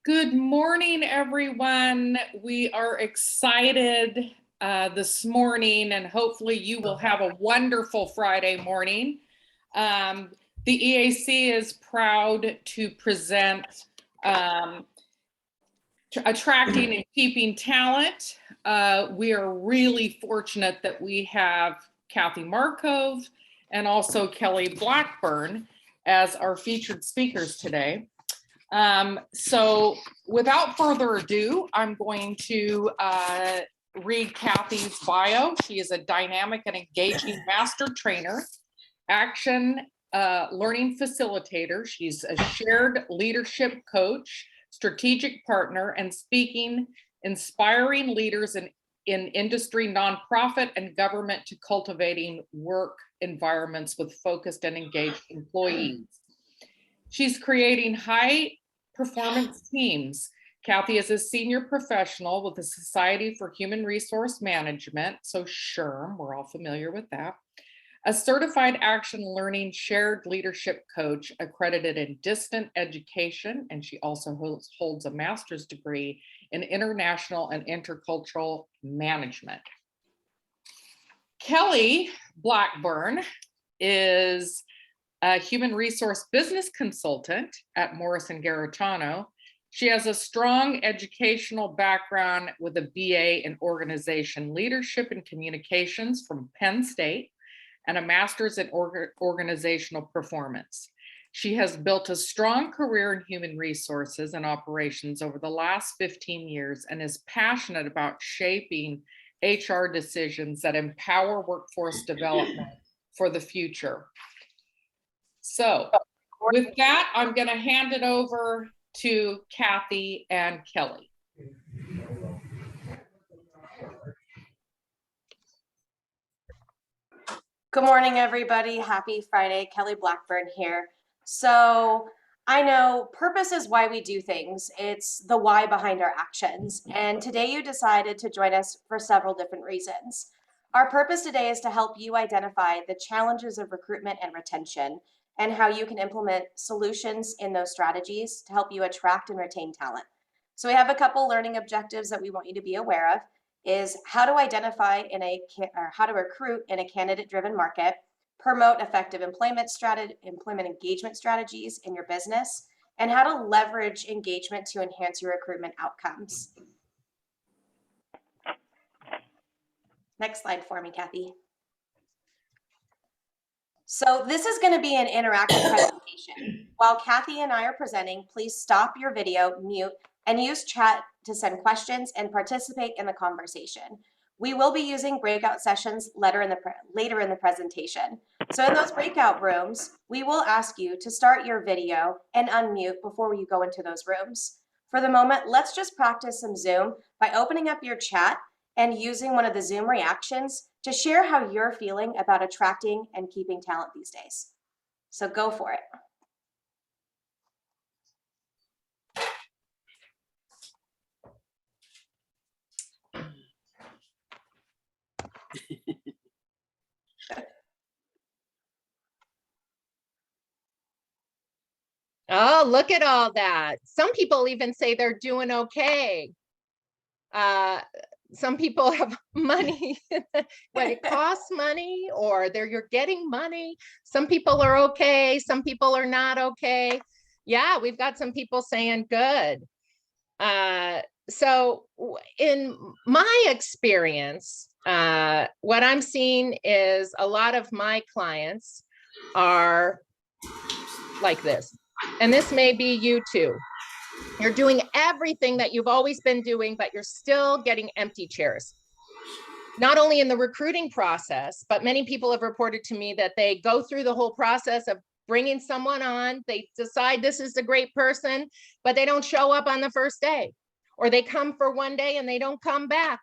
Good morning, everyone. We are excited this morning, and hopefully you will have a wonderful Friday morning. The EAC is proud to present Attracting and Keeping Talent. We are really fortunate that we have Kathy Marcove and also Kely Blackburn as our featured speakers today. So without further ado, I'm going to read Kathy's bio. She is a dynamic and engaging master trainer, action learning facilitator. She's a shared leadership coach, strategic partner, and speaking, inspiring leaders in industry, nonprofit, and government to cultivating work environments with focused and engaged employees. She's creating high performance teams. Kathy is a senior professional with the Society for Human Resource Management, so SHRM, we're all familiar with that. A certified action learning shared leadership coach accredited in distant education, and she also holds a master's degree in international and intercultural management. Kely Blackburn is a human resource business consultant at Morrison Garritano. She has a strong educational background with a BA in organization leadership and communications from Penn State and a master's in organizational performance. She has built a strong career in human resources and operations over the last 15 years and is passionate about shaping HR decisions that empower workforce development for the future. So with that, I'm going to hand it over to Kathy and Kely. Good morning, everybody. Happy Friday. Kely Blackburn here. So I know purpose is why we do things. It's the why behind our actions. And today you decided to join us for several different reasons. Our purpose today is to help you identify the challenges of recruitment and retention and how you can implement solutions in those strategies to help you attract and retain talent. So we have a couple learning objectives that we want you to be aware of. Is how to identify or how to recruit in a candidate-driven market, promote effective employment engagement strategies in your business, and how to leverage engagement to enhance your recruitment outcomes. Next slide for me, Kathy. So this is going to be an interactive presentation. While Kathy and I are presenting, please stop your video, mute, and use chat to send questions and participate in the conversation. We will be using breakout sessions later in the presentation. So in those breakout rooms, we will ask you to start your video and unmute before you go into those rooms. For the moment, let's just practice some Zoom by opening up your chat and using one of the Zoom reactions to share how you're feeling about attracting and keeping talent these days. So go for it. Oh, look at all that. Some people even say they're doing okay. Some people have money, but it costs money, or you're getting money. Some people are okay. Some people are not okay. Yeah, we've got some people saying good. So in my experience, what I'm seeing is a lot of my clients are like this. And this may be you too. You're doing everything that you've always been doing, but you're still getting empty chairs. Not only in the recruiting process, but many people have reported to me that they go through the whole process of bringing someone on. They decide this is a great person, but they don't show up on the first day, or they come for one day and they don't come back,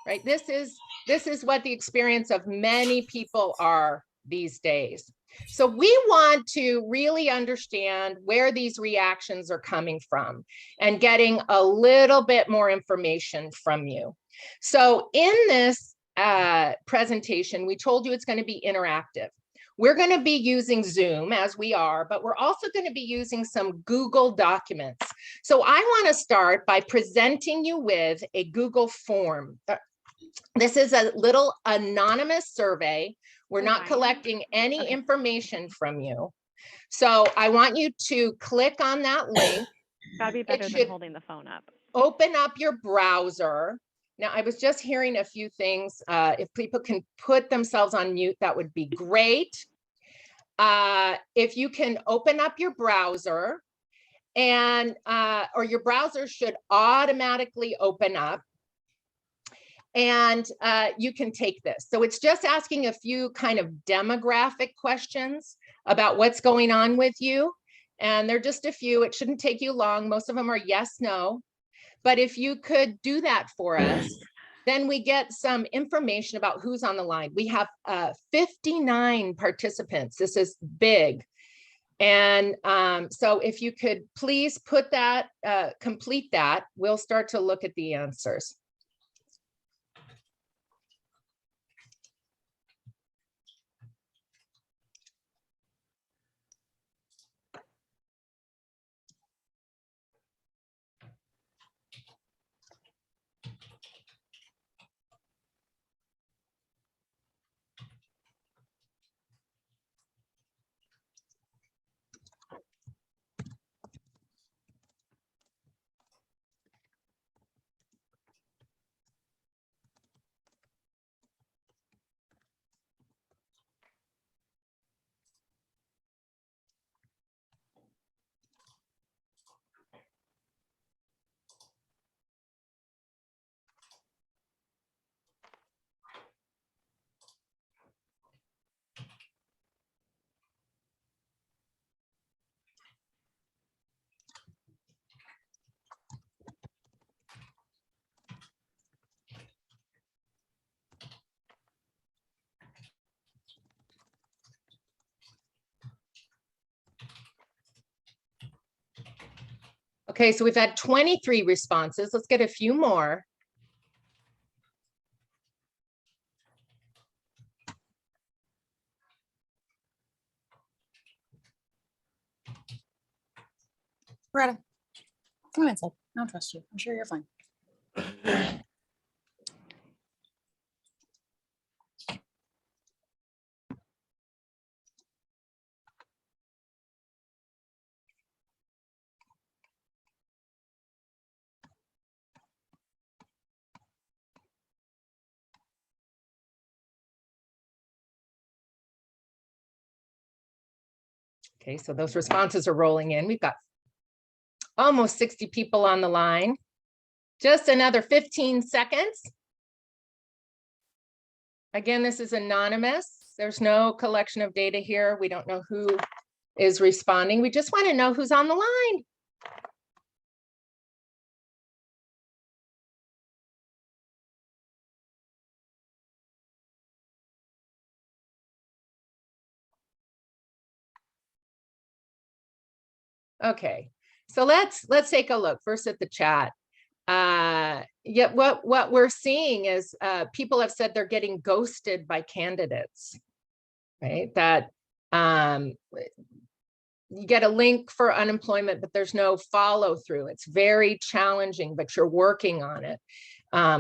right? This is what the experience of many people are these days. So we want to really understand where these reactions are coming from and getting a little bit more information from you. So in this presentation, we told you it's going to be interactive. We're going to be using Zoom as we are, but we're also going to be using some Google documents. So I want to start by presenting you with a Google form. This is a little anonymous survey. We're not collecting any information from you. So I want you to click on that link. That'd be better than holding the phone up. Open up your browser. Now, I was just hearing a few things. If people can put themselves on mute, that would be great. If you can open up your browser and, or your browser should automatically open up. And you can take this. So it's just asking a few kind of demographic questions about what's going on with you. And they're just a few. It shouldn't take you long. Most of them are yes, no. But if you could do that for us, then we get some information about who's on the line. We have 59 participants. This is big. And so if you could please put that, complete that, we'll start to look at the answers. Okay, so we've had 23 responses. Let's get a few more. Loretta, come on inside. I don't trust you. I'm sure you're fine. Okay, so those responses are rolling in. We've got almost 60 people on the line. Just another 15 seconds. Again, this is anonymous. There's no collection of data here. We don't know who is responding. We just want to know who's on the line. Okay, so let's take a look first at the chat. Yeah, what we're seeing is people have said they're getting ghosted by candidates, right? That you get a link for unemployment, but there's no follow through. It's very challenging, but you're working on it.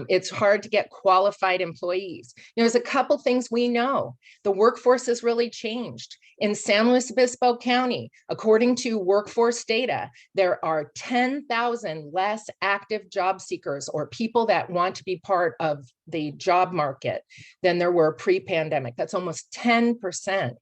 It's hard to get qualified employees. You know, there's a couple things we know. The workforce has really changed. In San Luis Obispo County, according to workforce data, there are 10,000 less active job seekers or people that want to be part of the job market than there were pre-pandemic. That's almost 10%.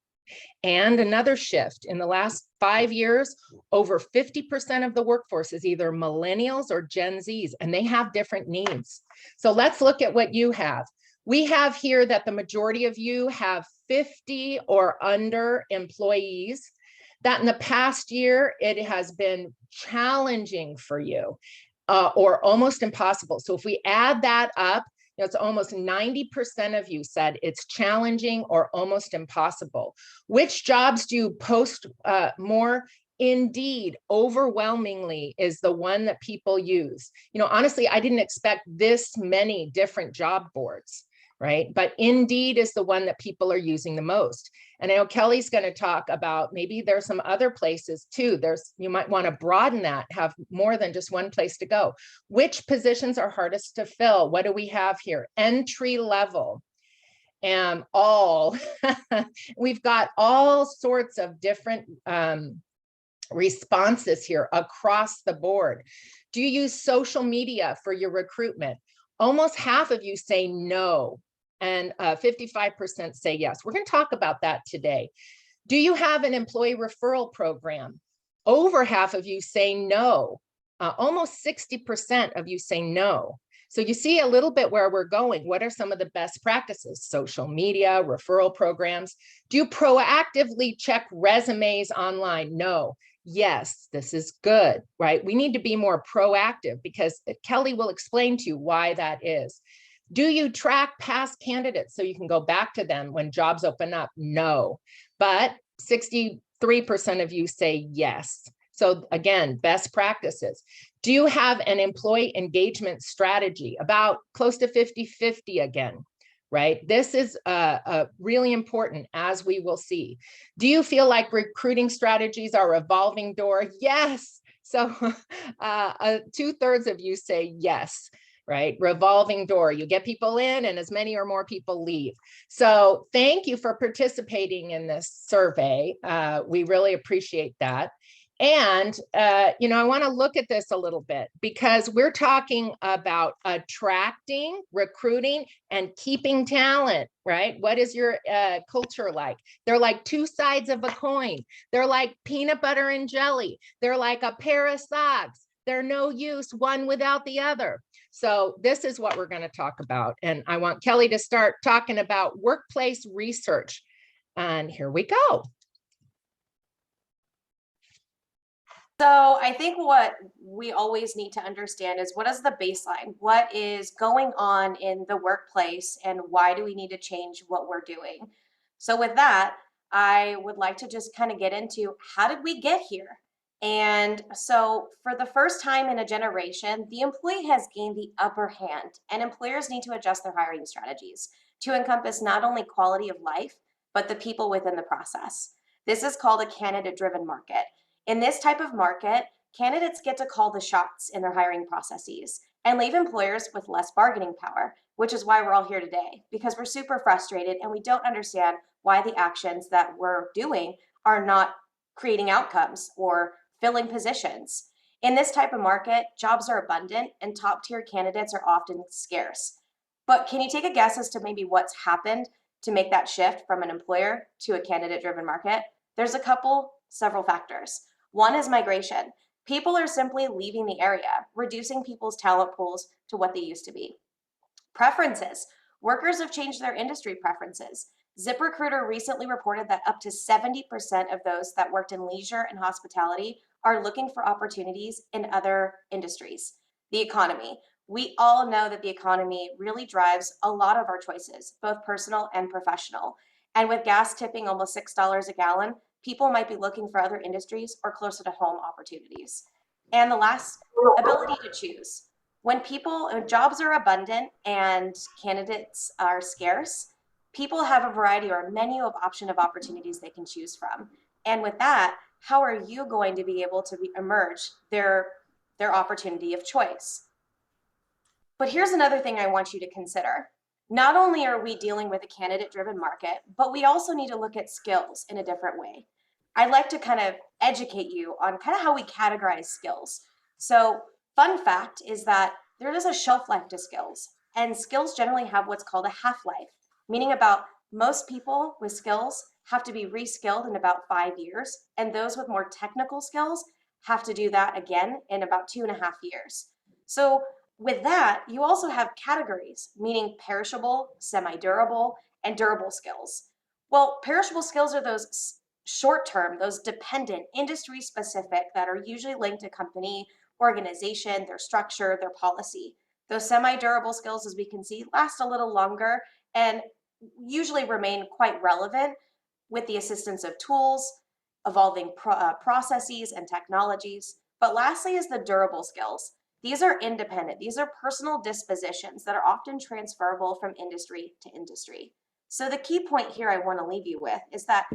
And another shift in the last 5 years, over 50% of the workforce is either millennials or Gen Zs, and they have different needs. So let's look at what you have. We have here that the majority of you have 50 or under employees. That in the past year, it has been challenging for you or almost impossible. So if we add that up, you know, it's almost 90% of you said it's challenging or almost impossible. Which jobs do you post more? Indeed, overwhelmingly is the one that people use. You know, honestly, I didn't expect this many different job boards. right? But Indeed is the one that people are using the most. And I know Kelly's going to talk about, maybe there's some other places too. You might want to broaden that, have more than just one place to go. Which positions are hardest to fill? What do we have here? Entry level. And we've got all sorts of different responses here across the board. Do you use social media for your recruitment? Almost half of you say no, and 55% say yes. We're going to talk about that today. Do you have an employee referral program? Over half of you say no. Almost 60% of you say no. So you see a little bit where we're going. What are some of the best practices? Social media, referral programs. Do you proactively check resumes online? No. Yes, this is good, right? We need to be more proactive, because Kely will explain to you why that is. Do you track past candidates so you can go back to them when jobs open up? No, but 63% of you say yes. So again, best practices. Do you have an employee engagement strategy? About close to 50-50 again, right? This is really important, as we will see. Do you feel like recruiting strategies are a revolving door? Yes. So 2/3 of you say yes, right? Revolving door. You get people in and as many or more people leave. So thank you for participating in this survey. We really appreciate that. And, I want to look at this a little bit, because we're talking about attracting, recruiting, and keeping talent, right? What is your culture like? They're like two sides of a coin. They're like peanut butter and jelly. They're like a pair of socks. They're no use one without the other. So this is what we're going to talk about. And I want Kely to start talking about workplace research. And here we go. So I think what we always need to understand is, what is the baseline? What is going on in the workplace, and why do we need to change what we're doing? So with that, I would like to just kind of get into, how did we get here? And so for the first time in a generation, the employee has gained the upper hand, and employers need to adjust their hiring strategies to encompass not only quality of life, but the people within the process. This is called a candidate-driven market. In this type of market, candidates get to call the shots in their hiring processes and leave employers with less bargaining power, which is why we're all here today, because we're super frustrated and we don't understand why the actions that we're doing are not creating outcomes or filling positions. In this type of market, jobs are abundant and top-tier candidates are often scarce. But can you take a guess as to maybe what's happened to make that shift from an employer to a candidate-driven market? There's several factors. One is migration. People are simply leaving the area, reducing people's talent pools to what they used to be. Preferences. Workers have changed their industry preferences. ZipRecruiter recently reported that up to 70% of those that worked in leisure and hospitality are looking for opportunities in other industries. The economy. We all know that the economy really drives a lot of our choices, both personal and professional. And with gas tipping almost $6 a gallon, people might be looking for other industries or closer to home opportunities. And the last, ability to choose. When jobs are abundant and candidates are scarce, people have a variety or a menu of opportunities they can choose from. And with that, how are you going to be able to emerge their opportunity of choice? But here's another thing I want you to consider. Not only are we dealing with a candidate-driven market, but we also need to look at skills in a different way. I'd like to kind of educate you on kind of how we categorize skills. So, fun fact is that there is a shelf life to skills, and skills generally have what's called a half-life, meaning about most people with skills have to be reskilled in about 5 years, and those with more technical skills have to do that again in about 2.5 years. So with that, you also have categories, meaning perishable, semi-durable, and durable skills. Well, perishable skills are those short-term, those dependent, industry-specific, that are usually linked to company, organization, their structure, their policy. Those semi-durable skills, as we can see, last a little longer and usually remain quite relevant with the assistance of tools, evolving processes and technologies. But lastly is the durable skills. These are independent. These are personal dispositions that are often transferable from industry to industry. So the key point here I want to leave you with is that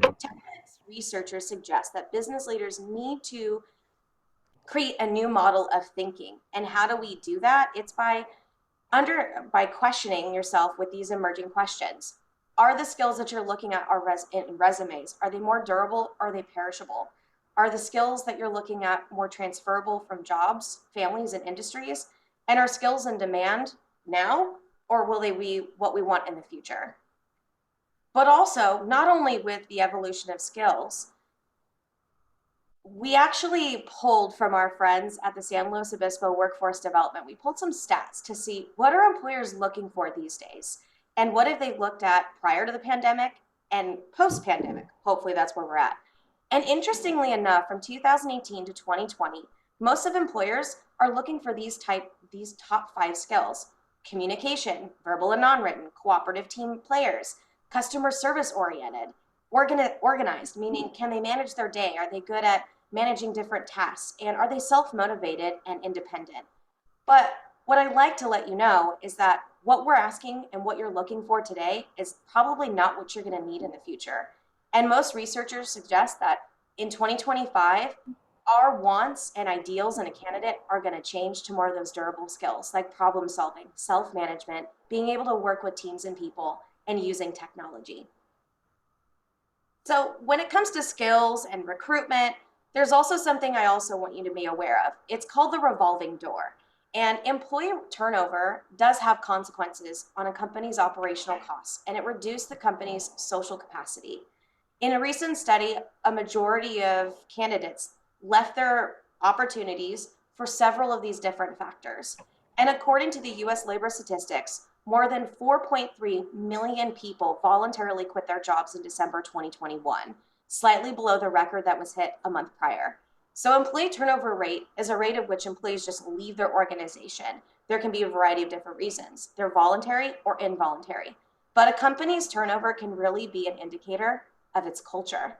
researchers suggest that business leaders need to create a new model of thinking. And how do we do that? It's by questioning yourself with these emerging questions. Are the skills that you're looking at in resumes, are they more durable? Or are they perishable? Are the skills that you're looking at more transferable from jobs, families, and industries? And are skills in demand now, or will they be what we want in the future? But also, not only with the evolution of skills, we actually pulled from our friends at the San Luis Obispo Workforce Development, we pulled some stats to see what are employers looking for these days and what have they looked at prior to the pandemic and post-pandemic. Hopefully that's where we're at. And interestingly enough, from 2018 to 2020, most of employers are looking for these top 5 skills: communication, verbal and non-written, cooperative team players, customer service oriented, organized, meaning can they manage their day? Are they good at managing different tasks? And are they self-motivated and independent? But what I'd like to let you know is that what we're asking and what you're looking for today is probably not what you're going to need in the future. And most researchers suggest that in 2025, our wants and ideals in a candidate are going to change to more of those durable skills like problem solving, self-management, being able to work with teams and people, and using technology. So when it comes to skills and recruitment, there's also something I also want you to be aware of. It's called the revolving door. And employee turnover does have consequences on a company's operational costs, and it reduced the company's social capacity. In a recent study, a majority of candidates left their opportunities for several of these different factors. And according to the US labor statistics, more than 4.3 million people voluntarily quit their jobs in December 2021, slightly below the record that was hit a month prior. So employee turnover rate is a rate at which employees just leave their organization. There can be a variety of different reasons. They're voluntary or involuntary. But a company's turnover can really be an indicator of its culture.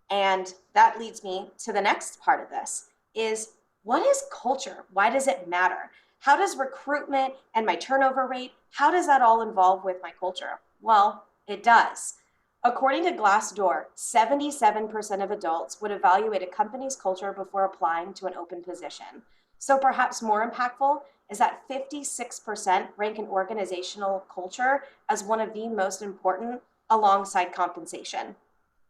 And that leads me to the next part of this is, what is culture? Why does it matter? How does recruitment and my turnover rate, how does that all involve with my culture? Well, it does. According to Glassdoor, 77% of adults would evaluate a company's culture before applying to an open position. So perhaps more impactful is that 56% rank an organizational culture as one of the most important alongside compensation.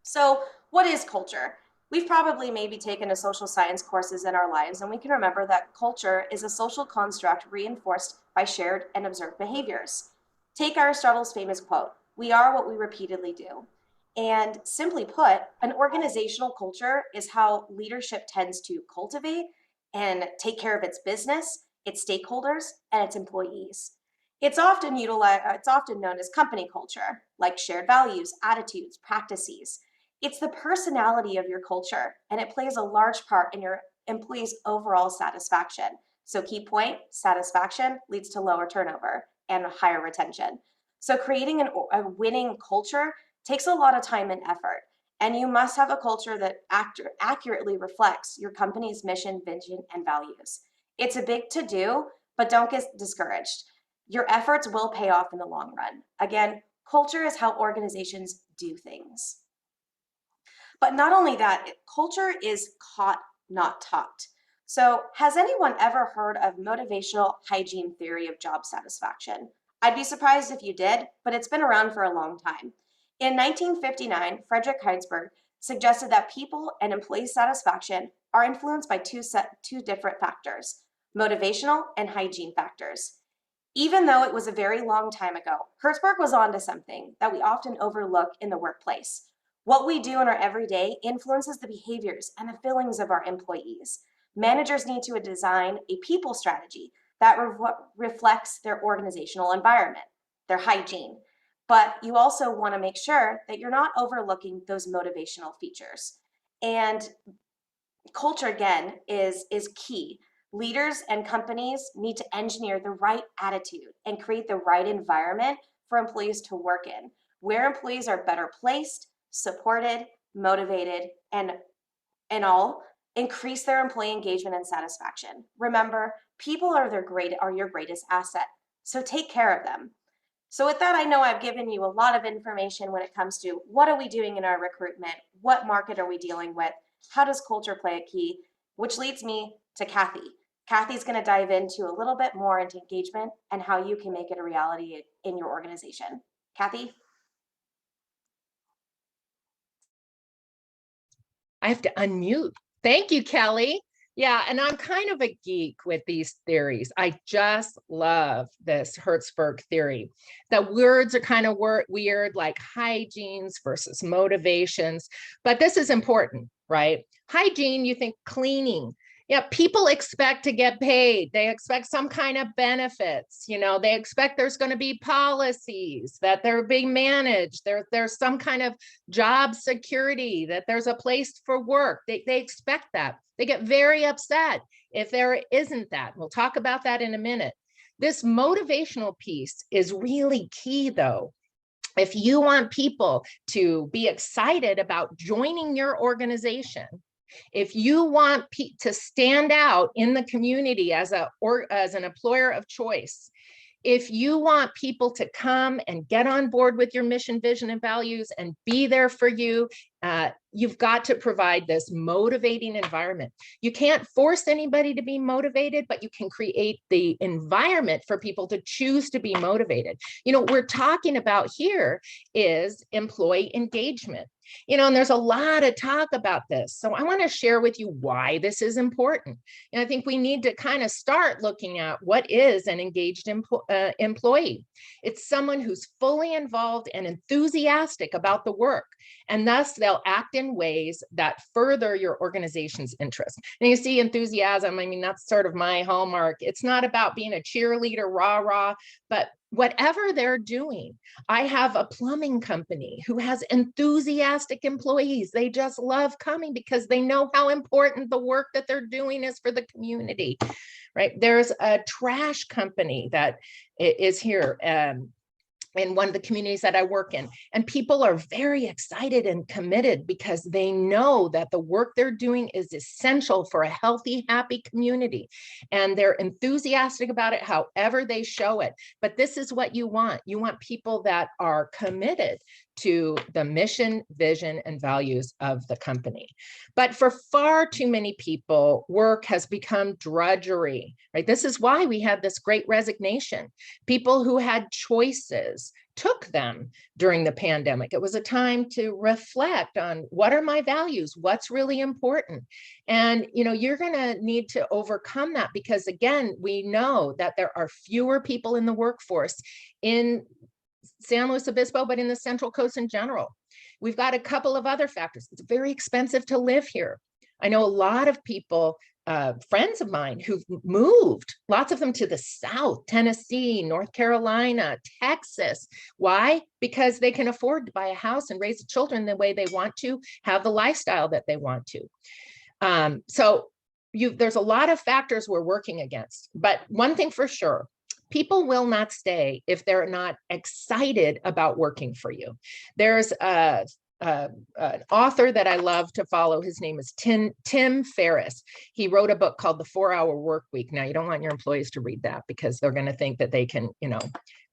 So what is culture? We've probably maybe taken a social science courses in our lives, and we can remember that culture is a social construct reinforced by shared and observed behaviors. Take Aristotle's famous quote, "We are what we repeatedly do." And simply put, an organizational culture is how leadership tends to cultivate and take care of its business, its stakeholders, and its employees. It's often known as company culture, like shared values, attitudes, practices. It's the personality of your culture, and it plays a large part in your employees' overall satisfaction. So key point, satisfaction leads to lower turnover and higher retention. So creating a winning culture takes a lot of time and effort, and you must have a culture that accurately reflects your company's mission, vision, and values. It's a big to-do, but don't get discouraged. Your efforts will pay off in the long run. Again, culture is how organizations do things. But not only that, culture is caught, not taught. So has anyone ever heard of motivational hygiene theory of job satisfaction? I'd be surprised if you did, but it's been around for a long time. In 1959, Frederick Heinsberg suggested that people and employee satisfaction are influenced by two different factors, motivational and hygiene factors. Even though it was a very long time ago, Hertzberg was onto something that we often overlook in the workplace. What we do in our everyday influences the behaviors and the feelings of our employees. Managers need to design a people strategy that reflects their organizational environment, their hygiene. But you also want to make sure that you're not overlooking those motivational features. And culture, again, is key. Leaders and companies need to engineer the right attitude and create the right environment for employees to work in, where employees are better placed, supported, motivated, and all, Increase their employee engagement and satisfaction. Remember, people are your greatest asset, so take care of them. So with that, I know I've given you a lot of information when it comes to what are we doing in our recruitment, what market are we dealing with, how does culture play a key, which leads me to Kathy. Kathy's going to dive into a little bit more into engagement and how you can make it a reality in your organization. Kathy? I have to unmute. Thank you, Kelly. Yeah, and I'm kind of a geek with these theories. I just love this Hertzberg theory. The words are kind of weird, like hygienes versus motivations, but this is important, right? Hygiene, you think cleaning. Yeah, people expect to get paid. They expect some kind of benefits. You know, they expect there's going to be policies, that they're being managed. There's some kind of job security, that there's a place for work. They expect that. They get very upset if there isn't that. We'll talk about that in a minute. This motivational piece is really key, though. If you want people to be excited about joining your organization, if you want to stand out in the community as an employer of choice, if you want people to come and get on board with your mission, vision, and values and be there for you, you've got to provide this motivating environment. You can't force anybody to be motivated, but you can create the environment for people to choose to be motivated. You know, what we're talking about here is employee engagement. You know, and there's a lot of talk about this. So I want to share with you why this is important. And I think we need to kind of start looking at what is an engaged employee. It's someone who's fully involved and enthusiastic about the work, and thus they'll act in ways that further your organization's interest. And you see enthusiasm, I mean, that's sort of my hallmark. It's not about being a cheerleader, rah-rah, but whatever they're doing. I have a plumbing company who has enthusiastic employees. They just love coming because they know how important the work that they're doing is for the community, right? There's a trash company that is here in one of the communities that I work in, and people are very excited and committed because they know that the work they're doing is essential for a healthy, happy community, and they're enthusiastic about it however they show it. But this is what you want. You want people that are committed to the mission, vision, and values of the company. But for far too many people, work has become drudgery, right? This is why we had this great resignation. People who had choices took them during the pandemic. It was a time to reflect on what are my values, what's really important. And, you know, you're going to need to overcome that because, again, we know that there are fewer people in the workforce in San Luis Obispo, but in the Central Coast in general. We've got a couple of other factors. It's very expensive to live here. I know a lot of people, friends of mine who've moved, lots of them to the South, Tennessee, North Carolina, Texas. Why? Because they can afford to buy a house and raise the children the way they want to, have the lifestyle that they want to. So there's a lot of factors we're working against, but one thing for sure, people will not stay if they're not excited about working for you. There's an author that I love to follow. His name is Tim Ferriss. He wrote a book called The 4-Hour Work Week. Now, you don't want your employees to read that because they're going to think that they can, you know,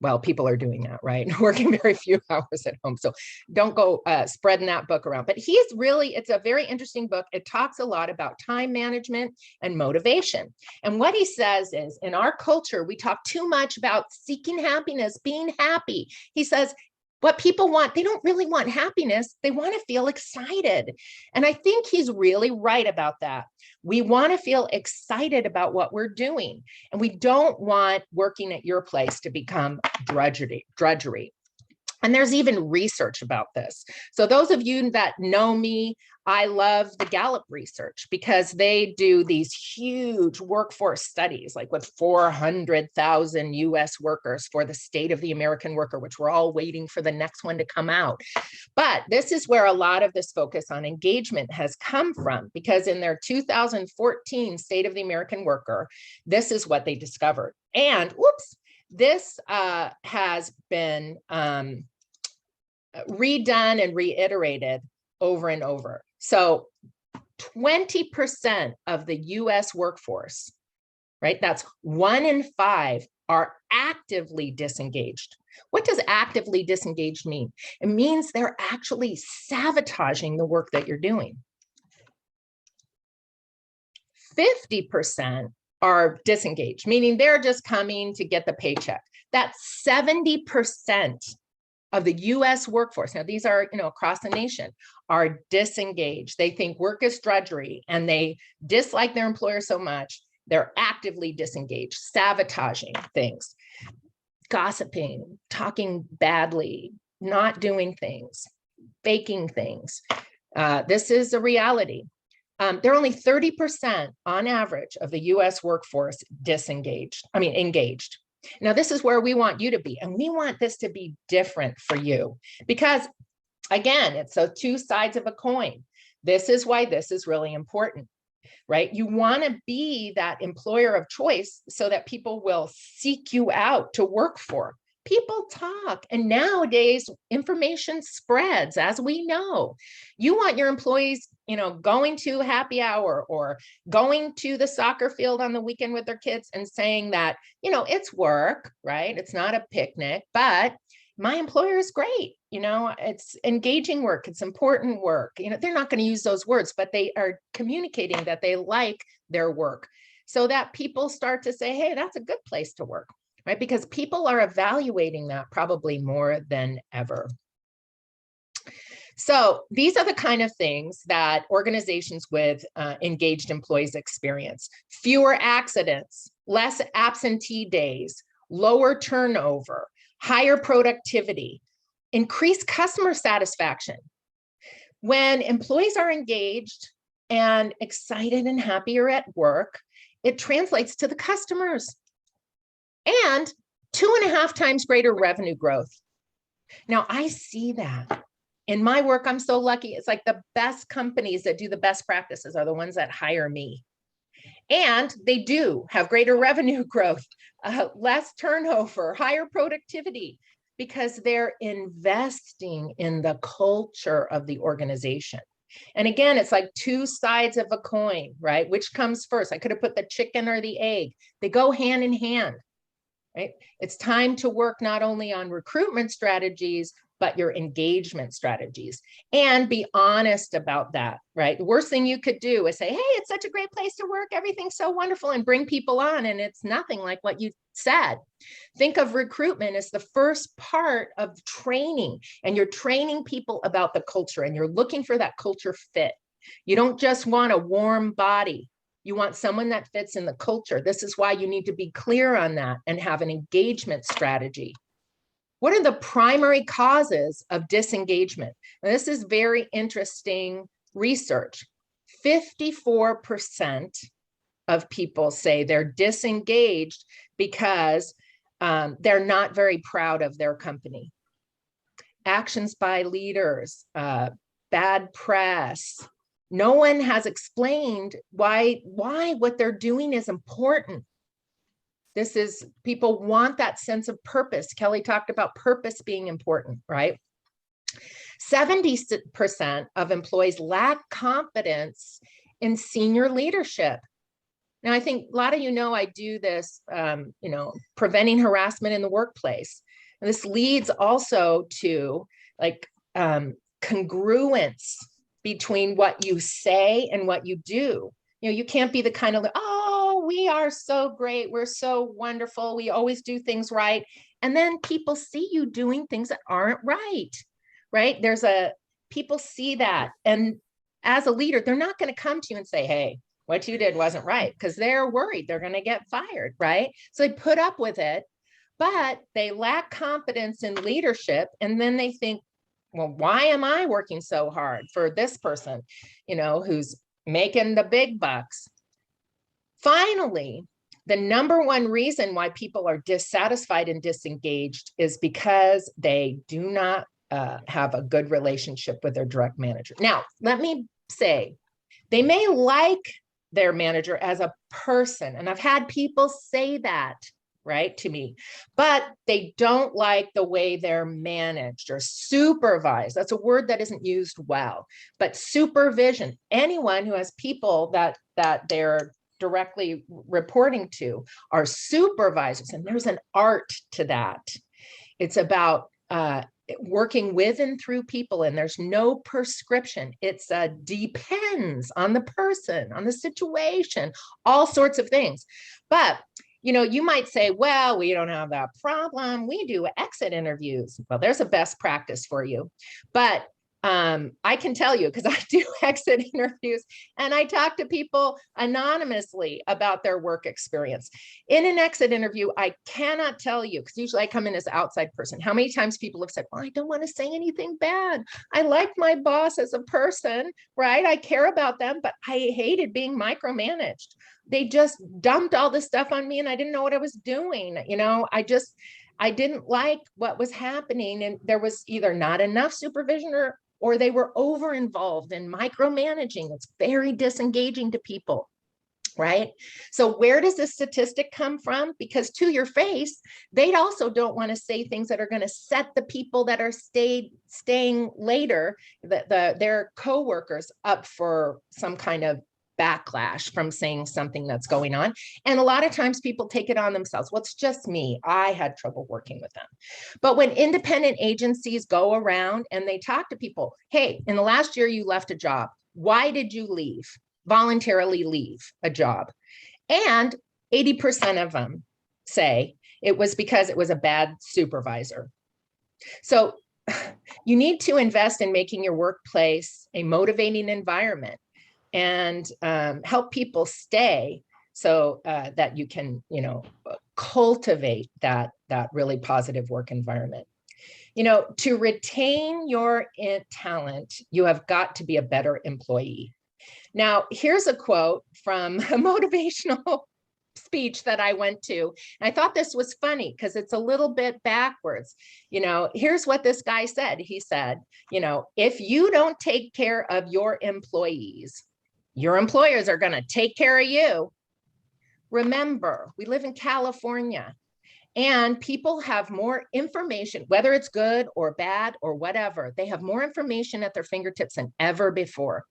well, people are doing that, right? Working very few hours at home. So don't go spreading that book around. But it's a very interesting book. It talks a lot about time management and motivation. And what he says is, in our culture, we talk too much about seeking happiness, being happy. He says, what people want, they don't really want happiness. They want to feel excited. And I think he's really right about that. We want to feel excited about what we're doing. And we don't want working at your place to become drudgery. And there's even research about this. So those of you that know me, I love the Gallup research because they do these huge workforce studies, like with 400,000 US workers for the state of the American worker, which we're all waiting for the next one to come out. But this is where a lot of this focus on engagement has come from, because in their 2014 State of the American Worker, this is what they discovered. And whoops, this has been redone and reiterated over and over. So 20% of the US workforce, right? That's 1 in 5 are actively disengaged. What does actively disengaged mean? It means they're actually sabotaging the work that you're doing. 50% are disengaged, meaning they're just coming to get the paycheck. That's 70% of the US workforce. Now, these are, across the nation, are disengaged. They think work is drudgery and they dislike their employer so much, they're actively disengaged, sabotaging things, gossiping, talking badly, not doing things, faking things. This is a reality. There are only 30% on average of the US workforce engaged. Now, this is where we want you to be, and we want this to be different for you because, again, it's so two sides of a coin. This is why this is really important, right? You want to be that employer of choice so that people will seek you out to work for. People talk, and nowadays information spreads, as we know. You want your employees, going to happy hour or going to the soccer field on the weekend with their kids and saying that, it's work, right? It's not a picnic, but my employer is great. It's engaging work. It's important work. They're not going to use those words, but they are communicating that they like their work so that people start to say, hey, that's a good place to work. Right? Because people are evaluating that probably more than ever. So these are the kind of things that organizations with engaged employees experience. Fewer accidents, less absentee days, lower turnover, higher productivity, increased customer satisfaction. When employees are engaged and excited and happier at work, it translates to the customers. And 2.5 times greater revenue growth. Now, I see that in my work. I'm so lucky. It's like the best companies that do the best practices are the ones that hire me. And they do have greater revenue growth, less turnover, higher productivity, because they're investing in the culture of the organization. And again, it's like two sides of a coin, right? Which comes first? I could have put the chicken or the egg. They go hand in hand. Right? It's time to work not only on recruitment strategies, but your engagement strategies, and be honest about that, right? The worst thing you could do is say, hey, it's such a great place to work. Everything's so wonderful, and bring people on. And it's nothing like what you said. Think of recruitment as the first part of training, and you're training people about the culture, and you're looking for that culture fit. You don't just want a warm body. You want someone that fits in the culture. This is why you need to be clear on that and have an engagement strategy. What are the primary causes of disengagement? Now, this is very interesting research. 54% of people say they're disengaged because they're not very proud of their company. Actions by leaders, bad press. No one has explained why what they're doing is important. This is, people want that sense of purpose. Kely talked about purpose being important, right? 70% of employees lack confidence in senior leadership. Now, I think a lot of I do this, preventing harassment in the workplace. And this leads also to congruence between what you say and what you do. You can't be the kind of, oh, we are so great, we're so wonderful, we always do things right. And then people see you doing things that aren't right, right? People see that. And as a leader, they're not going to come to you and say, hey, what you did wasn't right, because they're worried they're going to get fired, right? So they put up with it, but they lack confidence in leadership. And then they think, well, why am I working so hard for this person, who's making the big bucks? Finally, the number one reason why people are dissatisfied and disengaged is because they do not have a good relationship with their direct manager. Now, let me say, they may like their manager as a person, and I've had people say that, right, to me, but they don't like the way they're managed or supervised. That's a word that isn't used well, but supervision, anyone who has people that they're directly reporting to are supervisors, and there's an art to that. It's about working with and through people, and there's no prescription. It's depends on the person, on the situation, all sorts of things. But you might say, well, we don't have that problem. We do exit interviews. Well, there's a best practice for you. But I can tell you, because I do exit interviews and I talk to people anonymously about their work experience. In an exit interview, I cannot tell you, because usually I come in as an outside person, how many times people have said, well, I don't want to say anything bad. I like my boss as a person, right? I care about them, but I hated being micromanaged. They just dumped all this stuff on me and I didn't know what I was doing. I didn't like what was happening, and there was either not enough supervision or they were over involved in micromanaging. It's very disengaging to people, right? So where does this statistic come from? Because to your face, they also don't want to say things that are going to set the people that are staying later, their coworkers, up for some kind of backlash from saying something that's going on. And a lot of times people take it on themselves. Well, it's just me. I had trouble working with them. But when independent agencies go around and they talk to people, hey, in the last year you left a job. Why did you leave? Voluntarily leave a job? And 80% of them say it was because it was a bad supervisor. So you need to invest in making your workplace a motivating environment and help people stay, so that you can, cultivate that really positive work environment. To retain your talent, you have got to be a better employee. Now, here's a quote from a motivational speech that I went to. And I thought this was funny because it's a little bit backwards. Here's what this guy said. He said, if you don't take care of your employees, your employers are going to take care of you. Remember, we live in California and people have more information, whether it's good or bad or whatever. They have more information at their fingertips than ever before.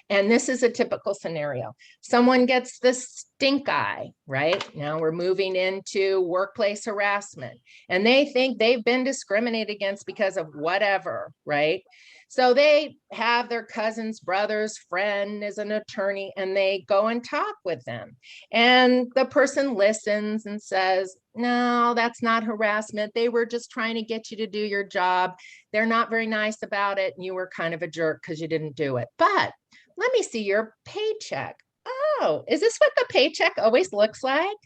And this is a typical scenario. Someone gets the stink eye, right? Now we're moving into workplace harassment, and they think they've been discriminated against because of whatever, right? So they have their cousin's brother's friend is an attorney, and they go and talk with them. And the person listens and says, no, that's not harassment. They were just trying to get you to do your job. They're not very nice about it. And you were kind of a jerk because you didn't do it. But let me see your paycheck. Oh, is this what the paycheck always looks like?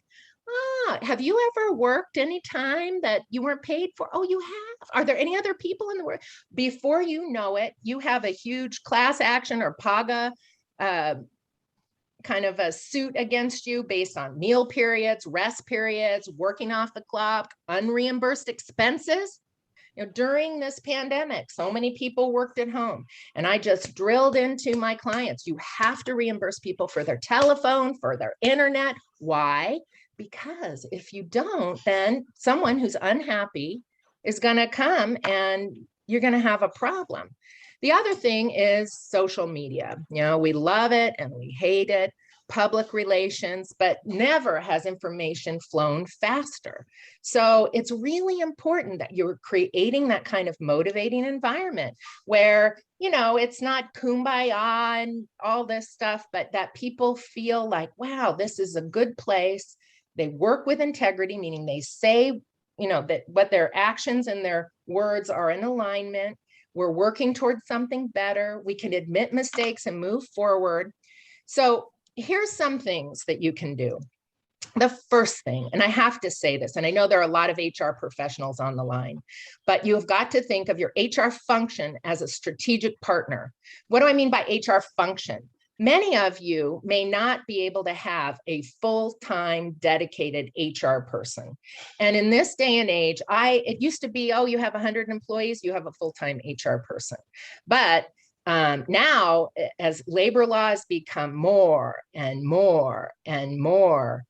Have you ever worked any time that you weren't paid for? Oh, you have. Are there any other people in the world? Before you know it, you have a huge class action or PAGA kind of a suit against you based on meal periods, rest periods, working off the clock, unreimbursed expenses. During this pandemic, so many people worked at home, and I just drilled into my clients, you have to reimburse people for their telephone, for their internet. Why? Because if you don't, then someone who's unhappy is going to come and you're going to have a problem. The other thing is social media. We love it and we hate it. Public relations, but never has information flown faster. So it's really important that you're creating that kind of motivating environment where, it's not kumbaya and all this stuff, but that people feel like, wow, this is a good place. They work with integrity, meaning they say, that what their actions and their words are in alignment. We're working towards something better. We can admit mistakes and move forward. So here's some things that you can do. The first thing, and I have to say this, and I know there are a lot of HR professionals on the line, but you've got to think of your HR function as a strategic partner. What do I mean by HR function? Many of you may not be able to have a full-time dedicated HR person. And in this day and age, it used to be, you have 100 employees, you have a full-time HR person. But now, as labor laws become more and more and more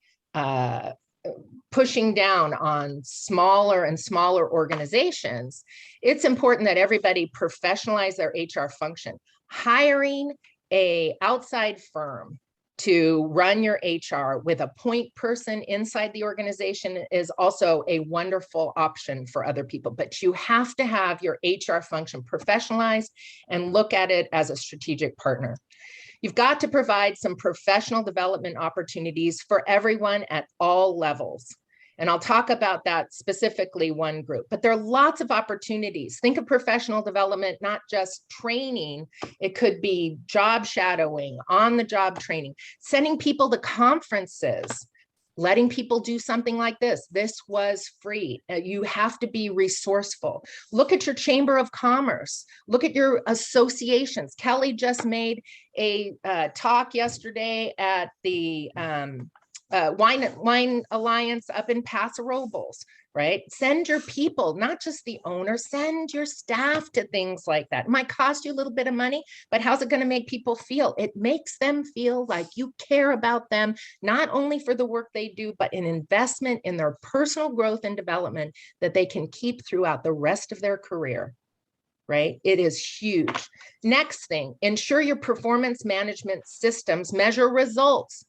pushing down on smaller and smaller organizations, it's important that everybody professionalize their HR function. Hiring a outside firm to run your HR with a point person inside the organization is also a wonderful option for other people, but you have to have your HR function professionalized and look at it as a strategic partner. You've got to provide some professional development opportunities for everyone at all levels. And I'll talk about that specifically one group, but there are lots of opportunities. Think of professional development, not just training. It could be job shadowing, on the job training, sending people to conferences, letting people do something like this. This was free. You have to be resourceful. Look at your Chamber of Commerce. Look at your associations. Kely just made a talk yesterday at the Wine Alliance up in Paso Robles, right? Send your people, not just the owner, send your staff to things like that. It might cost you a little bit of money, but how's it going to make people feel? It makes them feel like you care about them, not only for the work they do, but an investment in their personal growth and development that they can keep throughout the rest of their career. Right? It is huge. Next thing, ensure your performance management systems measure results.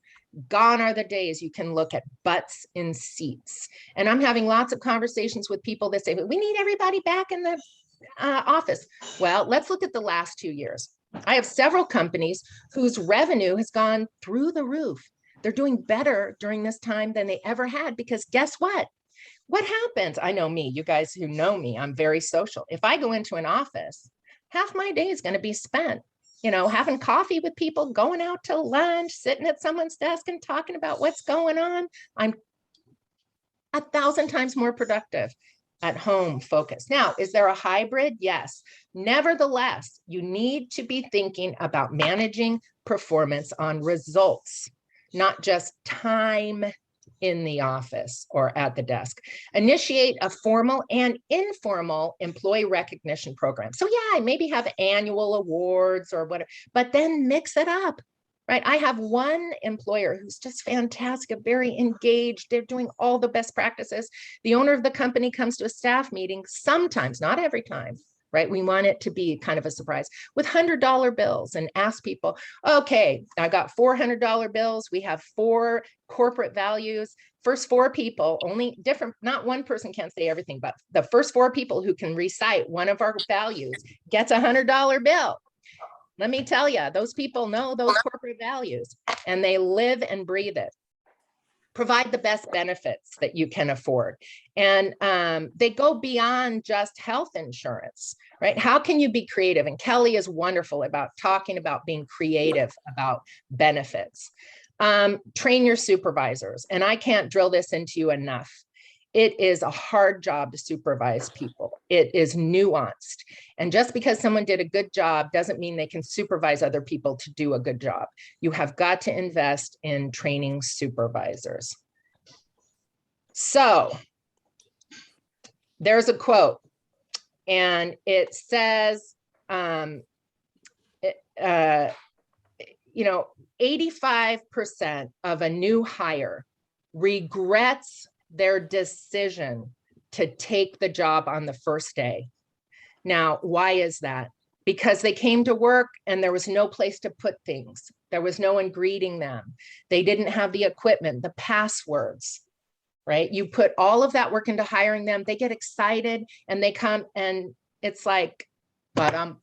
Gone are the days you can look at butts in seats. And I'm having lots of conversations with people that say, we need everybody back in the office. Well, let's look at the last 2 years. I have several companies whose revenue has gone through the roof. They're doing better during this time than they ever had, because guess what? What happens? I know me, you guys who know me, I'm very social. If I go into an office, half my day is going to be spent, you know, having coffee with people, going out to lunch, sitting at someone's desk and talking about what's going on. I'm 1,000 times more productive at home focused. Now, is there a hybrid? Yes. Nevertheless, you need to be thinking about managing performance on results, not just time in the office or at the desk. Initiate a formal and informal employee recognition program. So yeah, maybe have annual awards or whatever, but then mix it up, right? I have one employer who's just fantastic, very engaged. They're doing all the best practices. The owner of the company comes to a staff meeting sometimes, not every time, right? We want it to be kind of a surprise with $100 bills and ask people, okay, I got $400 bills. We have 4 corporate values. First 4 people, only different, not one person can't say everything, but the first 4 people who can recite one of our values gets a $100 bill. Let me tell you, those people know those corporate values and they live and breathe it. Provide the best benefits that you can afford. And they go beyond just health insurance, right? How can you be creative? And Kely is wonderful about talking about being creative about benefits. Train your supervisors. And I can't drill this into you enough. It is a hard job to supervise people. It is nuanced. And just because someone did a good job doesn't mean they can supervise other people to do a good job. You have got to invest in training supervisors. So there's a quote, and it says, 85% of a new hire regrets their decision to take the job on the first day. Now, why is that? Because they came to work and there was no place to put things. There was no one greeting them. They didn't have the equipment, the passwords, right? You put all of that work into hiring them. They get excited and they come and it's like, bum,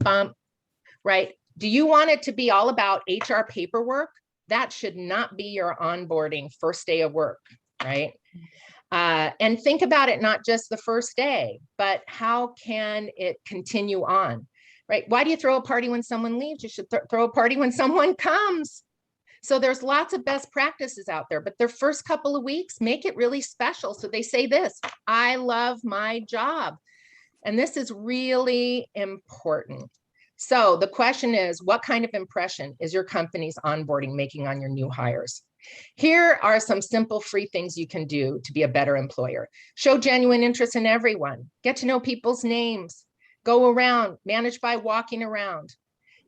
right? Do you want it to be all about HR paperwork? That should not be your onboarding first day of work, right? And think about it, not just the first day, but how can it continue on, right? Why do you throw a party when someone leaves? You should throw a party when someone comes. So there's lots of best practices out there, but their first couple of weeks, make it really special. So they say this, I love my job. And this is really important. So the question is, what kind of impression is your company's onboarding making on your new hires? Here are some simple free things you can do to be a better employer. Show genuine interest in everyone. Get to know people's names. Go around, manage by walking around.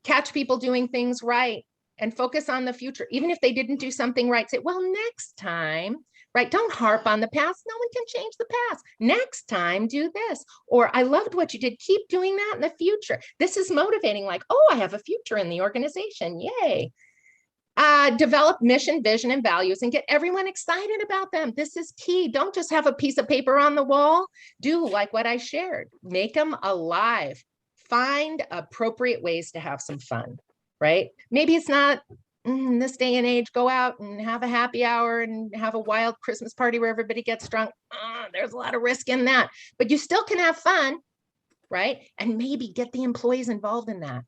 Catch people doing things right and focus on the future. Even if they didn't do something right, say, well, next time, right? Don't harp on the past. No one can change the past. Next time, do this. Or I loved what you did. Keep doing that in the future. This is motivating, like, oh, I have a future in the organization. Yay. Develop mission, vision, and values and get everyone excited about them. This is key. Don't just have a piece of paper on the wall. Do like what I shared. Make them alive. Find appropriate ways to have some fun, right? Maybe it's not this day and age, go out and have a happy hour and have a wild Christmas party where everybody gets drunk. There's a lot of risk in that, but you still can have fun, right? And maybe get the employees involved in that.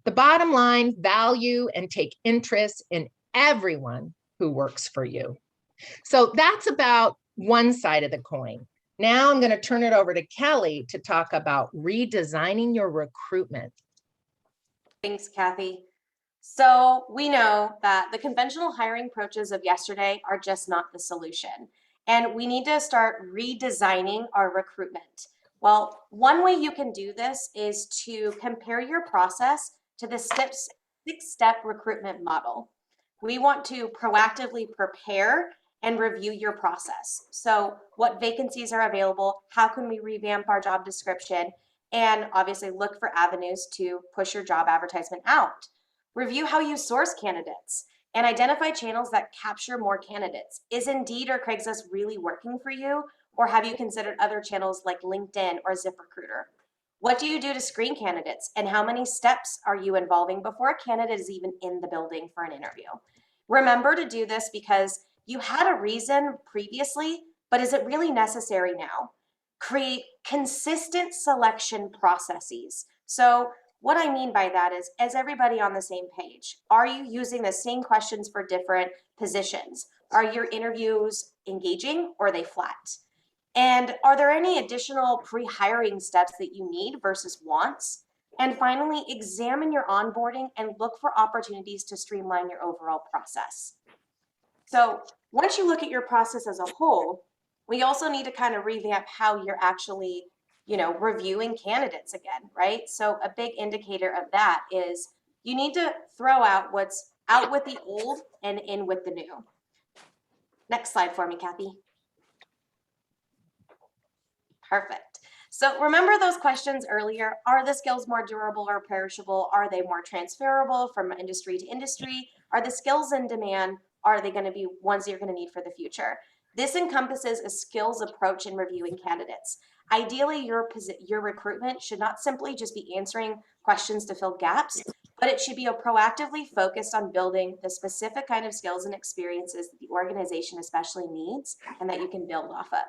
The bottom line, value and take interest in everyone who works for you. So that's about one side of the coin. Now I'm going to turn it over to Kely to talk about redesigning your recruitment. Thanks, Kathy. So we know that the conventional hiring approaches of yesterday are just not the solution. And we need to start redesigning our recruitment. Well, one way you can do this is to compare your process to the six-step recruitment model. We want to proactively prepare and review your process. So what vacancies are available? How can we revamp our job description? And obviously look for avenues to push your job advertisement out. Review how you source candidates and identify channels that capture more candidates. Is Indeed or Craigslist really working for you? Or have you considered other channels like LinkedIn or ZipRecruiter? What do you do to screen candidates? And how many steps are you involving before a candidate is even in the building for an interview? Remember to do this because you had a reason previously, but is it really necessary now? Create consistent selection processes. So what I mean by that is everybody on the same page? Are you using the same questions for different positions? Are your interviews engaging or are they flat? And are there any additional pre-hiring steps that you need versus wants? And finally, examine your onboarding and look for opportunities to streamline your overall process. So once you look at your process as a whole, we also need to kind of revamp how you're actually, reviewing candidates again, right? So a big indicator of that is you need to throw out what's out with the old and in with the new. Next slide for me, Kathy. Perfect. So remember those questions earlier. Are the skills more durable or perishable? Are they more transferable from industry to industry? Are the skills in demand? Are they going to be ones you're going to need for the future? This encompasses a skills approach in reviewing candidates. Ideally, your recruitment should not simply just be answering questions to fill gaps, but it should be proactively focused on building the specific kind of skills and experiences that the organization especially needs and that you can build off of.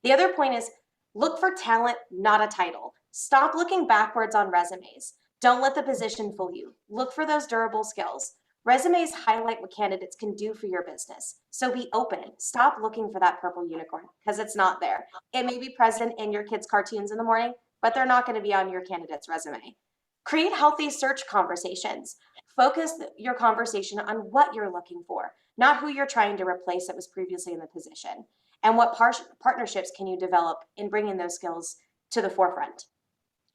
The other point is look for talent, not a title. Stop looking backwards on resumes. Don't let the position fool you. Look for those durable skills. Resumes highlight what candidates can do for your business. So be open. Stop looking for that purple unicorn because it's not there. It may be present in your kids' cartoons in the morning, but they're not going to be on your candidate's resume. Create healthy search conversations. Focus your conversation on what you're looking for, not who you're trying to replace that was previously in the position. And what partnerships can you develop in bringing those skills to the forefront?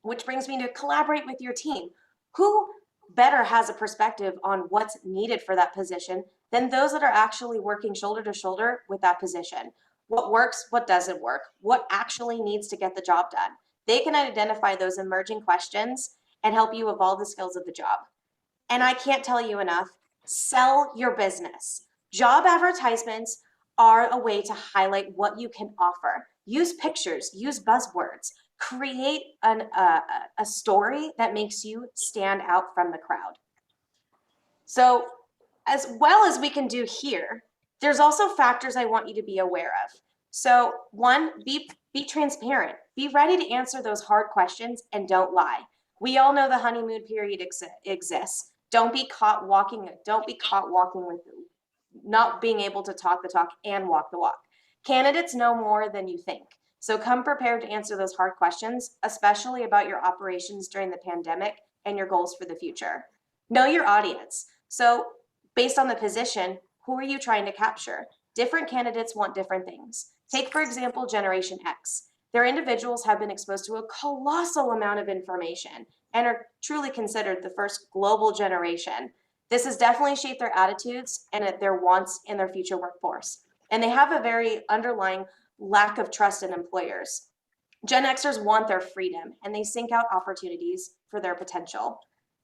Which brings me to collaborate with your team. Who better has a perspective on what's needed for that position than those that are actually working shoulder to shoulder with that position? What works, what doesn't work, what actually needs to get the job done? They can identify those emerging questions and help you evolve the skills of the job. And I can't tell you enough, sell your business. Job advertisements are a way to highlight what you can offer. Use pictures, use buzzwords, create a story that makes you stand out from the crowd. So as well as we can do here, there's also factors I want you to be aware of. So one, be transparent. Be ready to answer those hard questions and don't lie. We all know the honeymoon period exists. Don't be caught walking with not being able to talk the talk and walk the walk. Candidates know more than you think. So come prepared to answer those hard questions, especially about your operations during the pandemic and your goals for the future. Know your audience. So based on the position, who are you trying to capture? Different candidates want different things. Take, for example, Generation X. Their individuals have been exposed to a colossal amount of information and are truly considered the first global generation. This has definitely shaped their attitudes and their wants in their future workforce. And they have a very underlying lack of trust in employers. Gen Xers want their freedom and they seek out opportunities for their potential.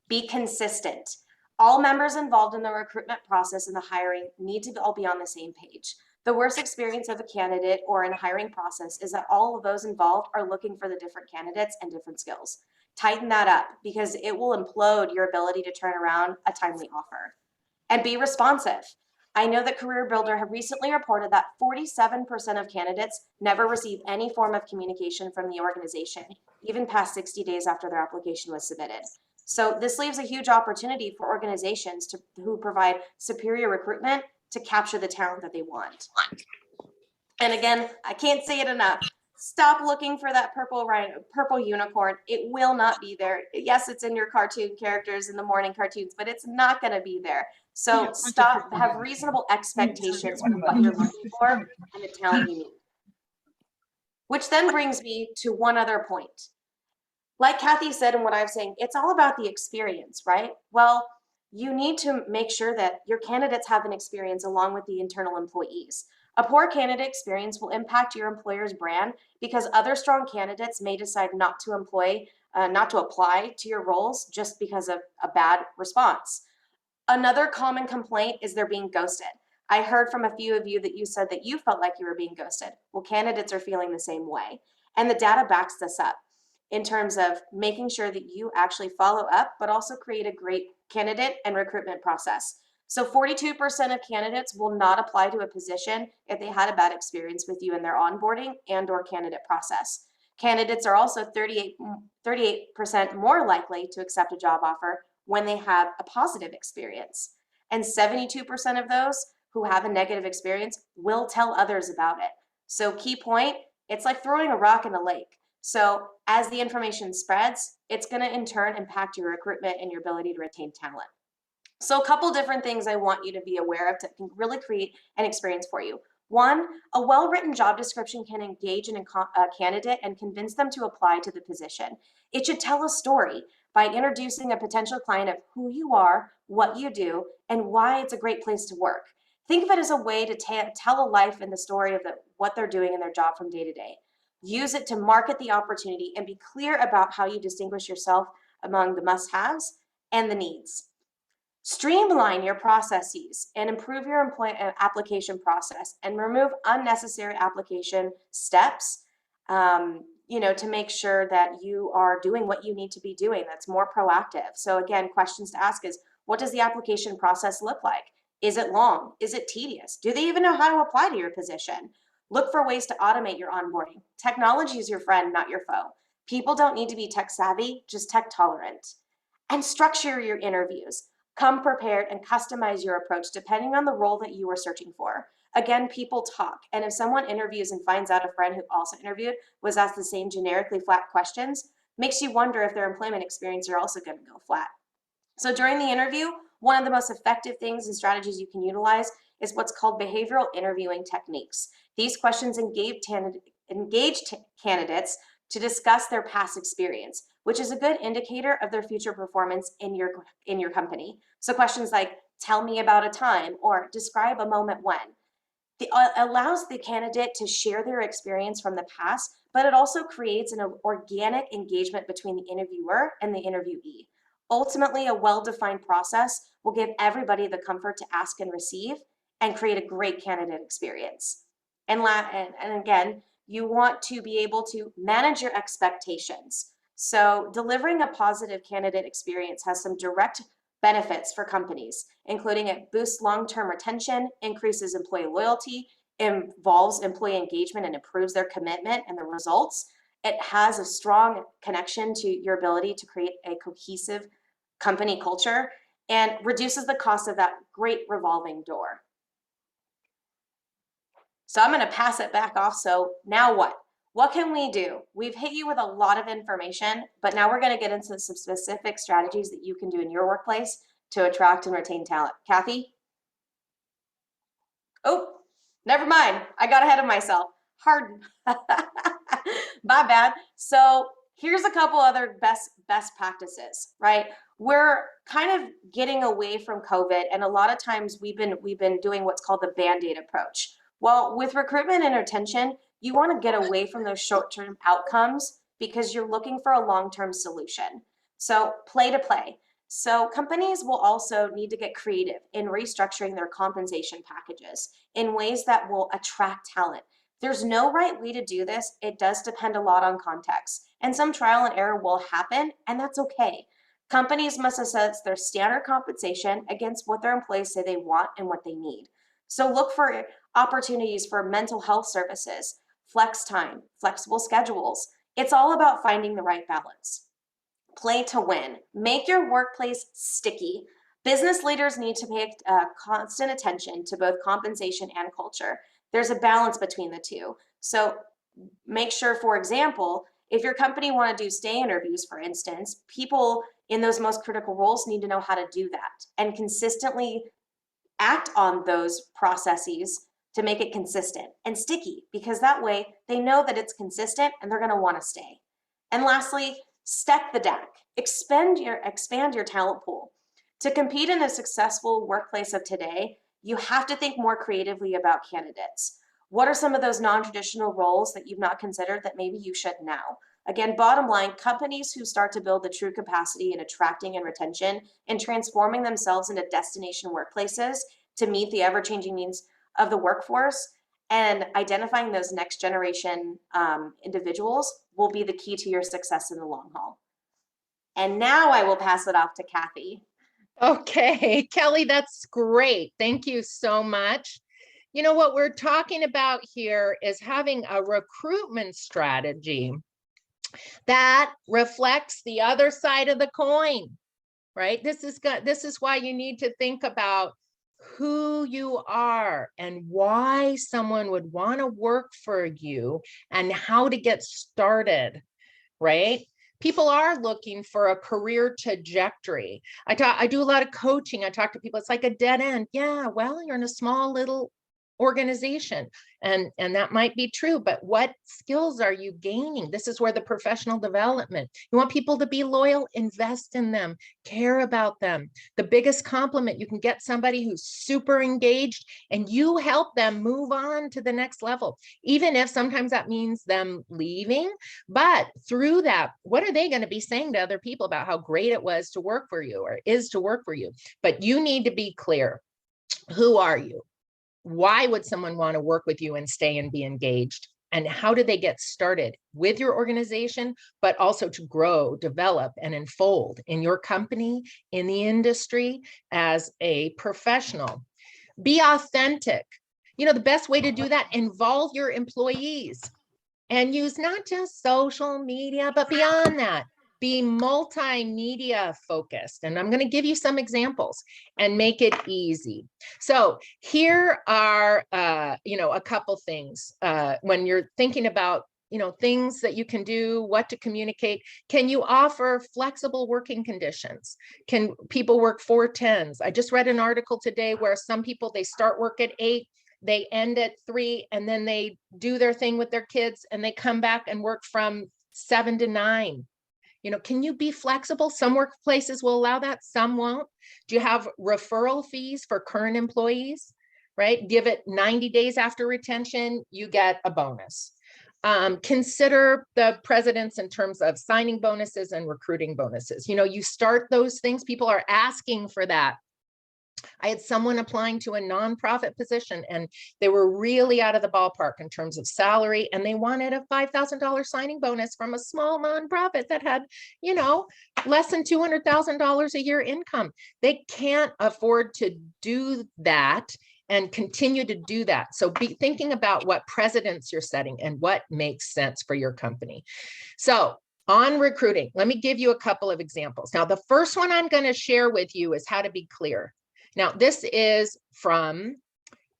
Be consistent. All members involved in the recruitment process and the hiring need to all be on the same page. The worst experience of a candidate or in a hiring process is that all of those involved are looking for the different candidates and different skills. Tighten that up because it will implode your ability to turn around a timely offer. And be responsive. I know that Career Builder have recently reported that 47% of candidates never receive any form of communication from the organization, even past 60 days after their application was submitted. So this leaves a huge opportunity for organizations who provide superior recruitment to capture the talent that they want. And again, I can't say it enough. Stop looking for that purple unicorn. It will not be there. Yes, it's in your cartoon characters in the morning cartoons, but it's not going to be there. So stop, have reasonable expectations for what you're looking for and the talent you need. Which then brings me to one other point. Like Kathy said, and what I'm saying, it's all about the experience, right? Well, you need to make sure that your candidates have an experience along with the internal employees. A poor candidate experience will impact your employer's brand because other strong candidates may decide not to apply to your roles just because of a bad response. Another common complaint is they're being ghosted. I heard from a few of you that you said that you felt like you were being ghosted. Well, candidates are feeling the same way. And the data backs this up in terms of making sure that you actually follow up, but also create a great candidate and recruitment process. So 42% of candidates will not apply to a position if they had a bad experience with you in their onboarding and or candidate process. Candidates are also 38% more likely to accept a job offer when they have a positive experience. And 72% of those who have a negative experience will tell others about it. So key point, it's like throwing a rock in a lake. So as the information spreads, it's going to in turn impact your recruitment and your ability to retain talent. So a couple different things I want you to be aware of to really create an experience for you. One, a well-written job description can engage a candidate and convince them to apply to the position. It should tell a story by introducing a potential client of who you are, what you do, and why it's a great place to work. Think of it as a way to tell a life and the story of what they're doing in their job from day to day. Use it to market the opportunity and be clear about how you distinguish yourself among the must-haves and the needs. Streamline your processes and improve your application process and remove unnecessary application steps, to make sure that you are doing what you need to be doing that's more proactive. So again, questions to ask is, what does the application process look like? Is it long? Is it tedious? Do they even know how to apply to your position? Look for ways to automate your onboarding. Technology is your friend, not your foe. People don't need to be tech savvy, just tech tolerant. And structure your interviews. Come prepared and customize your approach depending on the role that you are searching for. Again, people talk. And if someone interviews and finds out a friend who also interviewed was asked the same generically flat questions, makes you wonder if their employment experience are also going to go flat. So during the interview, one of the most effective things and strategies you can utilize is what's called behavioral interviewing techniques. These questions engage candidates to discuss their past experience, which is a good indicator of their future performance in your company. So questions like, tell me about a time, or describe a moment when. It allows the candidate to share their experience from the past, but it also creates an organic engagement between the interviewer and the interviewee. Ultimately, a well-defined process will give everybody the comfort to ask and receive and create a great candidate experience. And again, you want to be able to manage your expectations. So delivering a positive candidate experience has some direct benefits for companies, including it boosts long-term retention, increases employee loyalty, involves employee engagement and improves their commitment and the results. It has a strong connection to your ability to create a cohesive company culture and reduces the cost of that great revolving door. So I'm going to pass it back off. So now what? What can we do? We've hit you with a lot of information, but now we're going to get into some specific strategies that you can do in your workplace to attract and retain talent. Kathy? Oh, never mind. I got ahead of myself. Hard. My bad. So here's a couple other best practices, right? We're kind of getting away from COVID, and a lot of times we've been doing what's called the Band-Aid approach. Well, with recruitment and retention, you want to get away from those short-term outcomes because you're looking for a long-term solution. So play to play. So companies will also need to get creative in restructuring their compensation packages in ways that will attract talent. There's no right way to do this. It does depend a lot on context, and some trial and error will happen, and that's okay. Companies must assess their standard compensation against what their employees say they want and what they need. So look for opportunities for mental health services, flex time, flexible schedules. It's all about finding the right balance. Play to win. Make your workplace sticky. Business leaders need to pay constant attention to both compensation and culture. There's a balance between the two. So make sure, for example, if your company want to do stay interviews, for instance, people in those most critical roles need to know how to do that and consistently act on those processes to make it consistent and sticky, because that way they know that it's consistent and they're going to want to stay. And lastly, stack the deck, expand your talent pool. To compete in the successful workplace of today, you have to think more creatively about candidates. What are some of those non-traditional roles that you've not considered that maybe you should now? Again, bottom line, companies who start to build the true capacity in attracting and retention and transforming themselves into destination workplaces to meet the ever-changing needs of the workforce and identifying those next generation individuals will be the key to your success in the long haul. And now I will pass it off to Kathy. Okay, Kely, that's great. Thank you so much. You know, what we're talking about here is having a recruitment strategy that reflects the other side of the coin, right? This is why you need to think about who you are and why someone would want to work for you and how to get started, right? People are looking for a career trajectory. I do a lot of coaching. I talk to people, it's like a dead end. Yeah, well, you're in a small little organization and that might be true, but what skills are you gaining? This is where the professional development, you want people to be loyal, invest in them, care about them. The biggest compliment, you can get somebody who's super engaged and you help them move on to the next level, even if sometimes that means them leaving. But through that, what are they going to be saying to other people about how great it was to work for you or is to work for you? But you need to be clear. Who are you? Why would someone want to work with you and stay and be engaged? And how do they get started with your organization, but also to grow, develop, and unfold in your company, in the industry, as a professional? Be authentic. You know, the best way to do that, involve your employees and use not just social media, but beyond that, be multimedia focused. And I'm going to give you some examples and make it easy. So here are, a couple things when you're thinking about, things that you can do, what to communicate. Can you offer flexible working conditions? Can people work 4/10s? I just read an article today where some people, they start work at 8, they end at 3, and then they do their thing with their kids and they come back and work from 7 to 9. Can you be flexible? Some workplaces will allow that, some won't. Do you have referral fees for current employees, right? Give it 90 days after retention, you get a bonus. Consider the precedents in terms of signing bonuses and recruiting bonuses. You start those things, people are asking for that. I had someone applying to a nonprofit position and they were really out of the ballpark in terms of salary, and they wanted a $5,000 signing bonus from a small nonprofit that had, less than $200,000 a year income. They can't afford to do that and continue to do that. So be thinking about what precedents you're setting and what makes sense for your company. So on recruiting, let me give you a couple of examples. Now, the first one I'm going to share with you is how to be clear. Now, this is from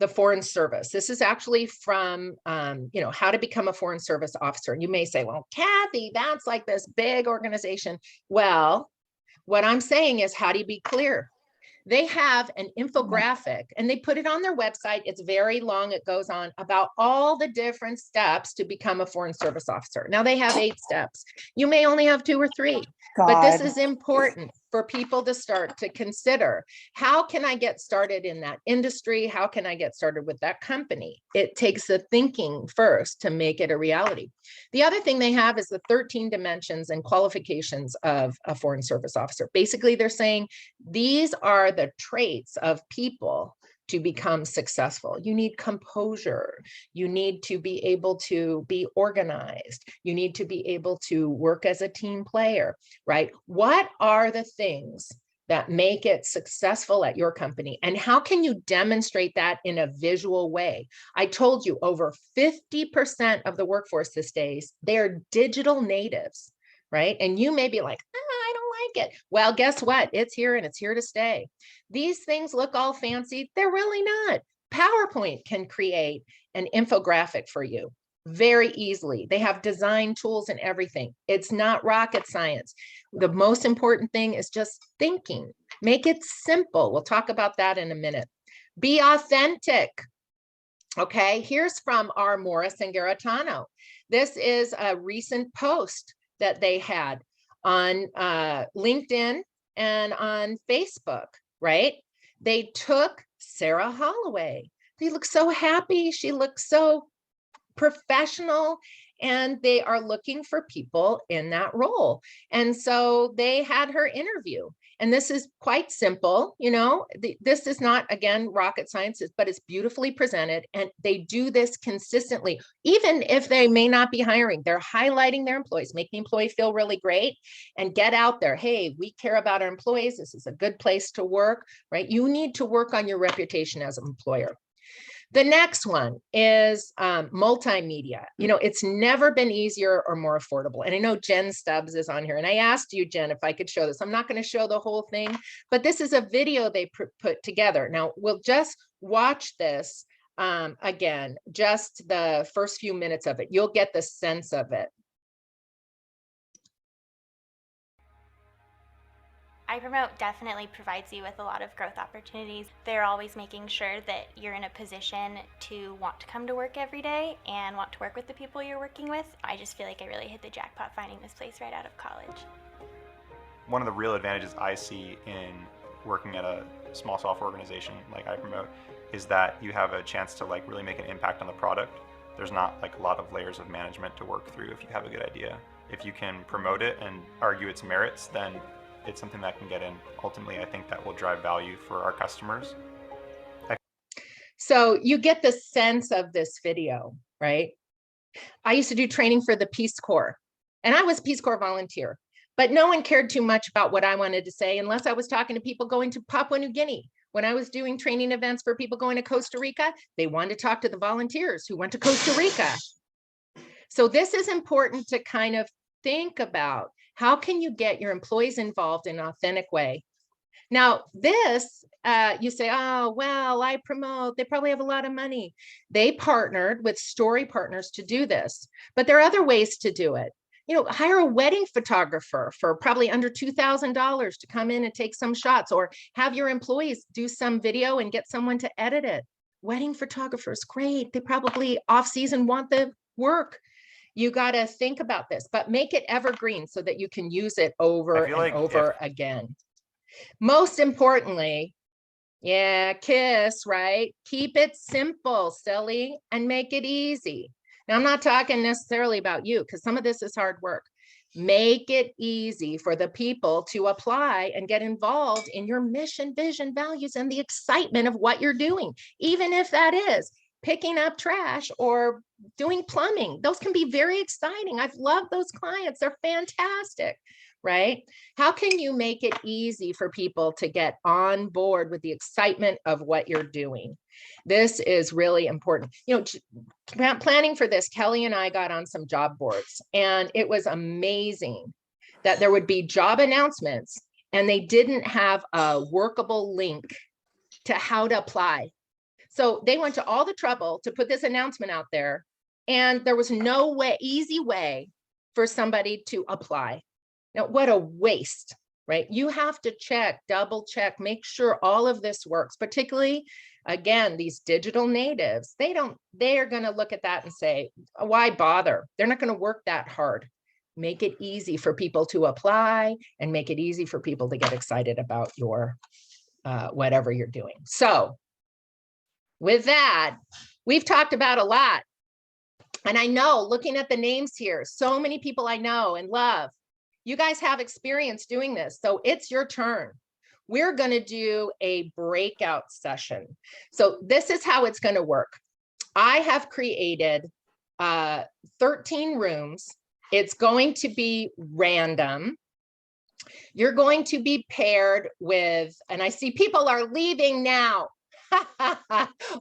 the Foreign Service. This is actually from, how to become a Foreign Service officer. And you may say, well, Kathy, that's like this big organization. Well, what I'm saying is, how do you be clear? They have an infographic and they put it on their website. It's very long. It goes on about all the different steps to become a Foreign Service officer. Now they have 8 steps. You may only have 2 or 3, but this is important. for people to start to consider, how can I get started in that industry? How can I get started with that company? It takes the thinking first to make it a reality. The other thing they have is the 13 dimensions and qualifications of a foreign service officer. Basically, they're saying these are the traits of people to become successful. You need composure. You need to be able to be organized. You need to be able to work as a team player, right? What are the things that make it successful at your company? And how can you demonstrate that in a visual way? I told you over 50% of the workforce these days, they're digital natives, right? And you may be like, I don't like it. Well, guess what? It's here and it's here to stay. These things look all fancy. They're really not. PowerPoint can create an infographic for you very easily. They have design tools and everything. It's not rocket science. The most important thing is just thinking. Make it simple. We'll talk about that in a minute. Be authentic. Okay, here's from our Morris and Garitano. This is a recent post that they had on LinkedIn and on Facebook, right? They took Sarah Holloway. They look so happy. She looks so professional, and they are looking for people in that role. And so they had her interview. And this is quite simple, you know, this is not, again, rocket science, but it's beautifully presented. And they do this consistently, even if they may not be hiring. They're highlighting their employees, make the employee feel really great, and get out there. Hey, we care about our employees. This is a good place to work, right? You need to work on your reputation as an employer. The next one is multimedia. You know, it's never been easier or more affordable. And I know Jen Stubbs is on here. And I asked you, Jen, if I could show this. I'm not going to show the whole thing, but this is a video they put together. Now, we'll just watch this again, just the first few minutes of it. You'll get the sense of it. iPromote definitely provides you with a lot of growth opportunities. They're always making sure that you're in a position to want to come to work every day and want to work with the people you're working with. I just feel like I really hit the jackpot finding this place right out of college. One of the real advantages I see in working at a small software organization like iPromote is that you have a chance to like really make an impact on the product. There's not like a lot of layers of management to work through if you have a good idea. If you can promote it and argue its merits, then it's something that can get in. Ultimately, I think that will drive value for our customers. So you get the sense of this video, right? I used to do training for the Peace Corps, and I was a Peace Corps volunteer, but no one cared too much about what I wanted to say unless I was talking to people going to Papua New Guinea. When I was doing training events for people going to Costa Rica, they wanted to talk to the volunteers who went to Costa Rica. So this is important to kind of think about. How can you get your employees involved in an authentic way? Now, this, you say, oh, well, iPromote, they probably have a lot of money. They partnered with Story Partners to do this, but there are other ways to do it. You know, hire a wedding photographer for probably under $2,000 to come in and take some shots, or have your employees do some video and get someone to edit it. Wedding photographers, great. They probably off season want the work. You got to think about this, but make it evergreen so that you can use it over and over again. Most importantly, yeah, KISS, right? Keep it simple, silly, and make it easy. Now, I'm not talking necessarily about you because some of this is hard work. Make it easy for the people to apply and get involved in your mission, vision, values, and the excitement of what you're doing, even if that is picking up trash or doing plumbing. Those can be very exciting. I've loved those clients. They're fantastic, right? How can you make it easy for people to get on board with the excitement of what you're doing? This is really important. You know, planning for this, Kely and I got on some job boards, and it was amazing that there would be job announcements and they didn't have a workable link to how to apply. So they went to all the trouble to put this announcement out there, and there was no easy way for somebody to apply. Now, what a waste, right? You have to check, double check, make sure all of this works, particularly, again, these digital natives. They are going to look at that and say, why bother? They're not going to work that hard. make it easy for people to apply and make it easy for people to get excited about your whatever you're doing. So with that, we've talked about a lot. And I know, looking at the names here, so many people I know and love, you guys have experience doing this. So it's your turn. We're going to do a breakout session. So this is how it's going to work. I have created 13 rooms. It's going to be random. You're going to be paired with, and I see people are leaving now.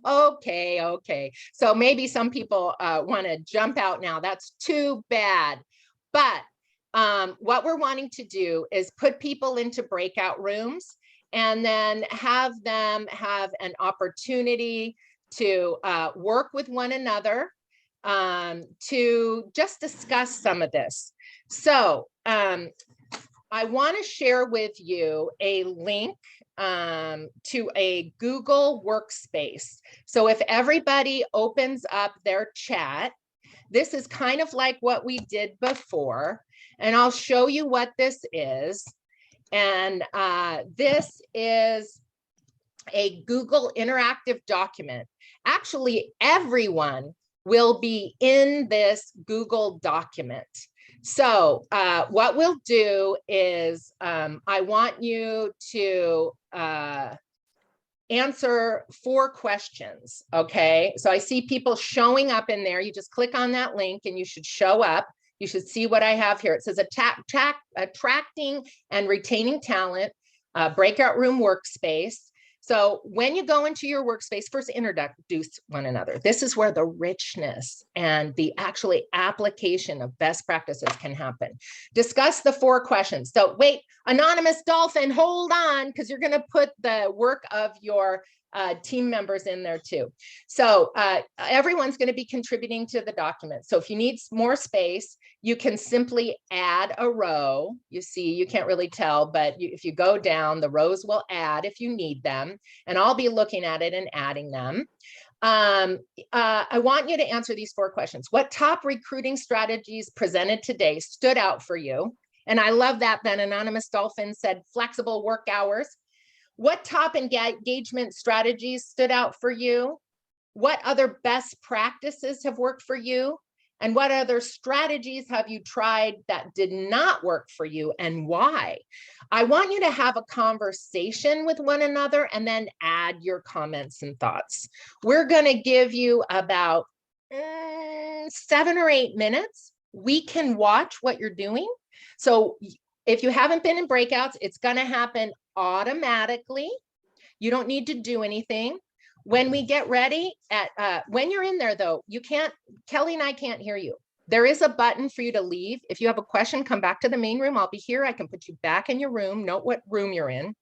Okay. So maybe some people want to jump out now. That's too bad. But what we're wanting to do is put people into breakout rooms and then have them have an opportunity to work with one another to just discuss some of this. So I want to share with you a link to a Google Workspace. So if everybody opens up their chat, this is kind of like what we did before, and I'll show you what this is. And this is a Google interactive document. Actually, everyone will be in this Google document. So what we'll do is I want you to answer 4 questions, okay? So I see people showing up in there. You just click on that link and you should show up. You should see what I have here. It says attracting and retaining talent, breakout room workspace. So when you go into your workspace, first introduce one another. This is where the richness and the actually application of best practices can happen. Discuss the 4 questions. So wait, anonymous dolphin, hold on, because you're going to put the work of your team members in there too. So everyone's going to be contributing to the document. So if you need more space, you can simply add a row. You see, you can't really tell, but if you go down, the rows will add if you need them, and I'll be looking at it and adding them. I want you to answer these 4 questions. What top recruiting strategies presented today stood out for you? And I love that anonymous dolphin said flexible work hours. What top engagement strategies stood out for you? What other best practices have worked for you? And what other strategies have you tried that did not work for you, and why? I want you to have a conversation with one another and then add your comments and thoughts. We're going to give you about 7 or 8 minutes. We can watch what you're doing. So if you haven't been in breakouts, it's going to happen automatically. You don't need to do anything. When we get ready, when you're in there though, you can't, Kelly and I can't hear you. There is a button for you to leave. If you have a question, come back to the main room. I'll be here. I can put you back in your room. Note what room you're in.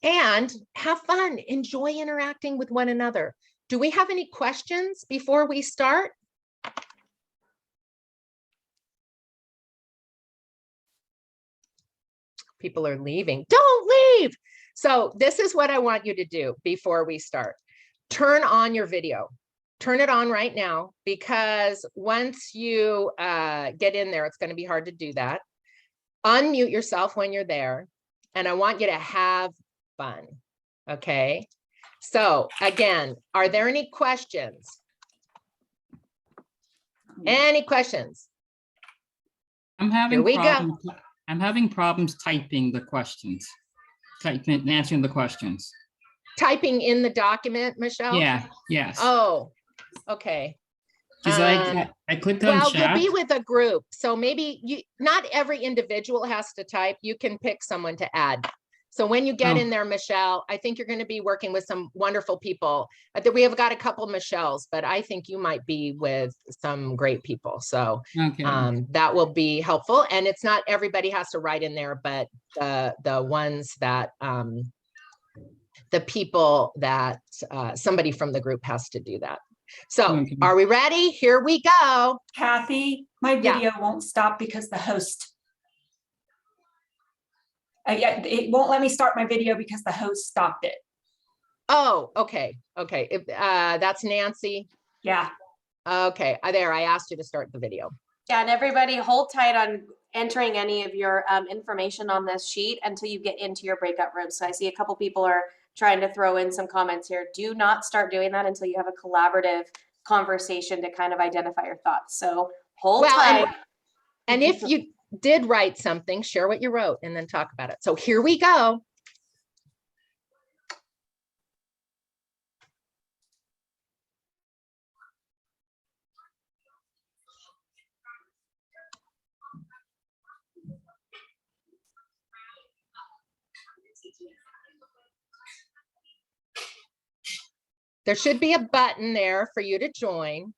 And have fun. Enjoy interacting with one another. Do we have any questions before we start? People are leaving. Don't leave. So this is what I want you to do before we start. Turn on your video. Turn it on right now, because once you get in there, it's going to be hard to do that. Unmute yourself when you're there. And I want you to have fun. Okay. So again, are there any questions? Any questions? I'm having Here we problems. I'm having problems typing the questions, answering the questions. Typing in the document, Michelle? Yeah, yes. Oh, okay. Because I clicked on well, chat. you'll be with a group. So maybe not every individual has to type. You can pick someone to add. So when you get in there, Michelle, I think you're going to be working with some wonderful people. We have got a couple Michelles, but I think you might be with some great people. So that will be helpful. And it's not everybody has to write in there, but the ones that the people that somebody from the group has to do that. So are we ready? Here we go. Kathy, my video won't stop because the host. It won't let me start my video because the host stopped it. Oh, okay. Okay. That's Nancy. Yeah. Okay. There, I asked you to start the video. Yeah, and everybody hold tight on entering any of your information on this sheet until you get into your breakout room. So I see a couple people are trying to throw in some comments here. Do not start doing that until you have a collaborative conversation to kind of identify your thoughts. So hold tight. And if you did write something, share what you wrote and then talk about it. So here we go. There should be a button there for you to join.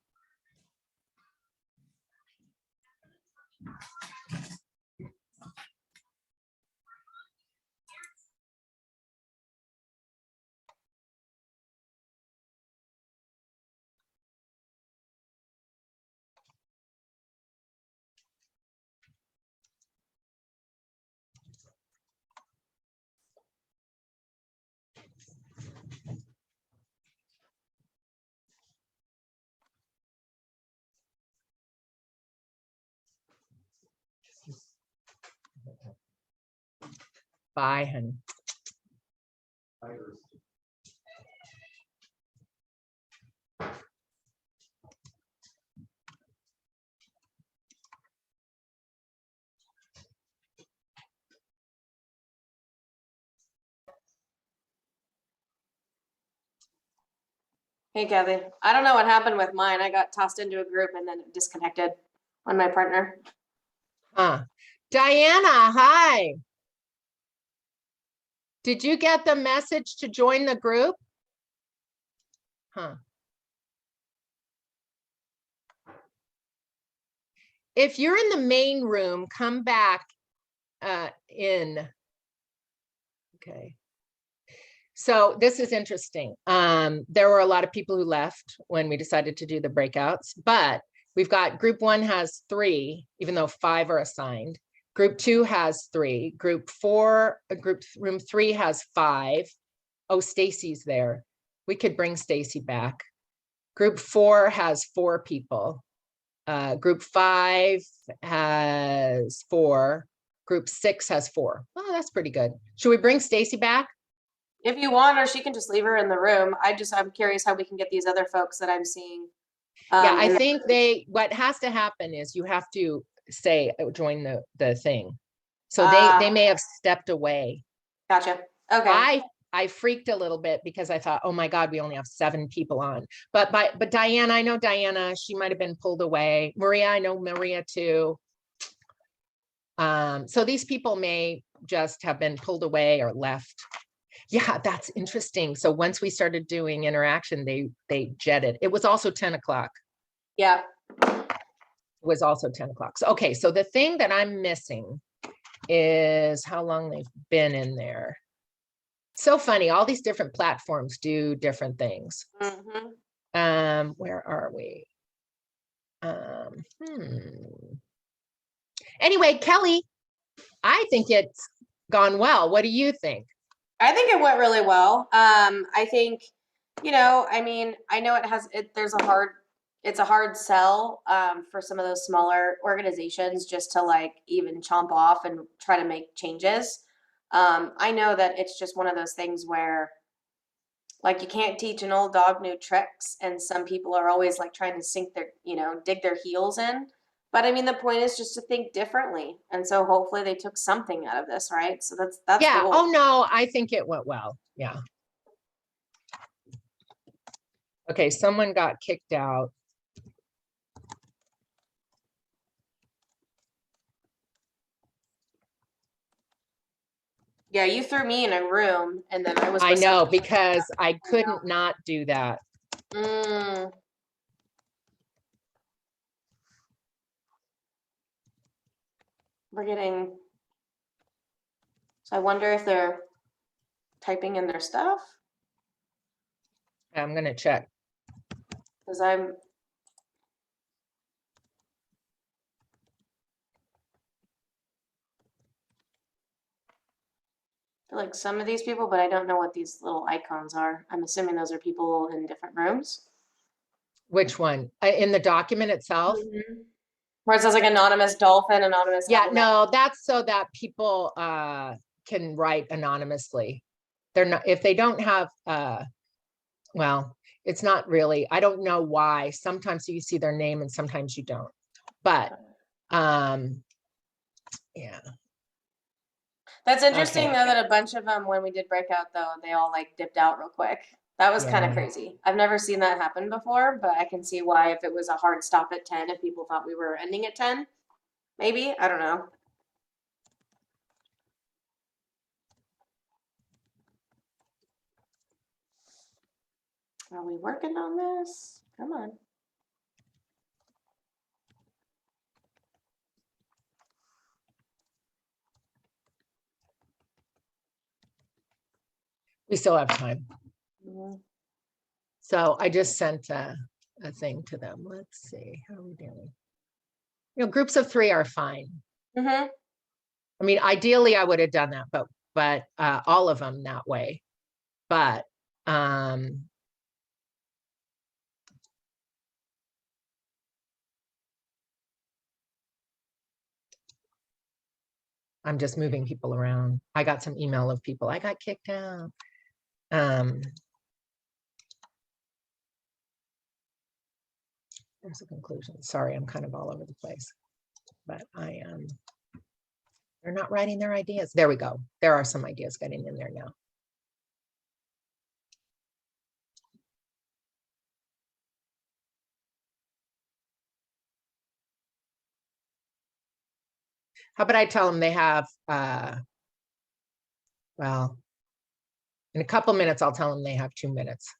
Bye, honey. Hey, Kathy. I don't know what happened with mine. I got tossed into a group and then it disconnected on my partner. Huh. Diana, hi. Did you get the message to join the group? Huh. If you're in the main room, come back in. Okay. So this is interesting. There were a lot of people who left when we decided to do the breakouts, but we've got group 1 has 3, even though 5 are assigned. Group 2 has 3. Group room 3 has 5. Oh, Stacy's there. We could bring Stacy back. Group 4 has 4 people. Group 5 has 4. Group 6 has 4. Oh, that's pretty good. Should we bring Stacy back? If you want, or she can just leave her in the room. I'm curious how we can get these other folks that I'm seeing. Yeah, I think what has to happen is you have to say, join the thing. So they may have stepped away. Gotcha. Okay. I freaked a little bit because I thought, oh my God, we only have 7 people on. But Diana, I know Diana, she might have been pulled away. Maria, I know Maria too. So these people may just have been pulled away or left. Yeah, that's interesting. So once we started doing interaction, they jetted. It was also 10 o'clock. Yeah. It was also 10 o'clock. So, okay, so the thing that I'm missing is how long they've been in there. So funny, all these different platforms do different things. Mm-hmm. Where are we? Anyway, Kelly, I think it's gone well. What do you think? I think it went really well. I think, I mean, I know it's a hard sell for some of those smaller organizations just to like even chomp off and try to make changes. I know that it's just one of those things where like you can't teach an old dog new tricks, and some people are always like trying to sink their, dig their heels in. But I mean, the point is just to think differently. And so hopefully they took something out of this, right? So that's yeah. cool. Oh no, I think it went well. Yeah. Okay, someone got kicked out. Yeah, you threw me in a room and then I was. I know, because I couldn't not do that. We're getting. So I wonder if they're typing in their stuff. I'm gonna check. Because I'm. I feel like some of these people, but I don't know what these little icons are. I'm assuming those are people in different rooms. Which one? In the document itself? Where it says like anonymous dolphin, anonymous. Yeah, element. no, that's so that people can write anonymously. They're not, if they don't have, well, it's not really, I don't know why. Sometimes you see their name and sometimes you don't. But yeah. That's interesting Okay. though that a bunch of them, when we did breakout though, they all like dipped out real quick. That was kind of Yeah. crazy. I've never seen that happen before, but I can see why if it was a hard stop at 10, if people thought we were ending at 10, maybe, I don't know. Are we working on this? Come on. We still have time. Mhm. So I just sent a thing to them. Let's see, how are we doing? You know, groups of 3 are fine. Mhm. I mean, ideally I would have done that, but all of them that way. But I'm just moving people around. I got some email of people, I got kicked out. There's a conclusion. Sorry, I'm kind of all over the place, but I am. They're not writing their ideas. There we go. There are some ideas getting in there now. How about I tell them they have, well, in a couple minutes, I'll tell them they have 2 minutes.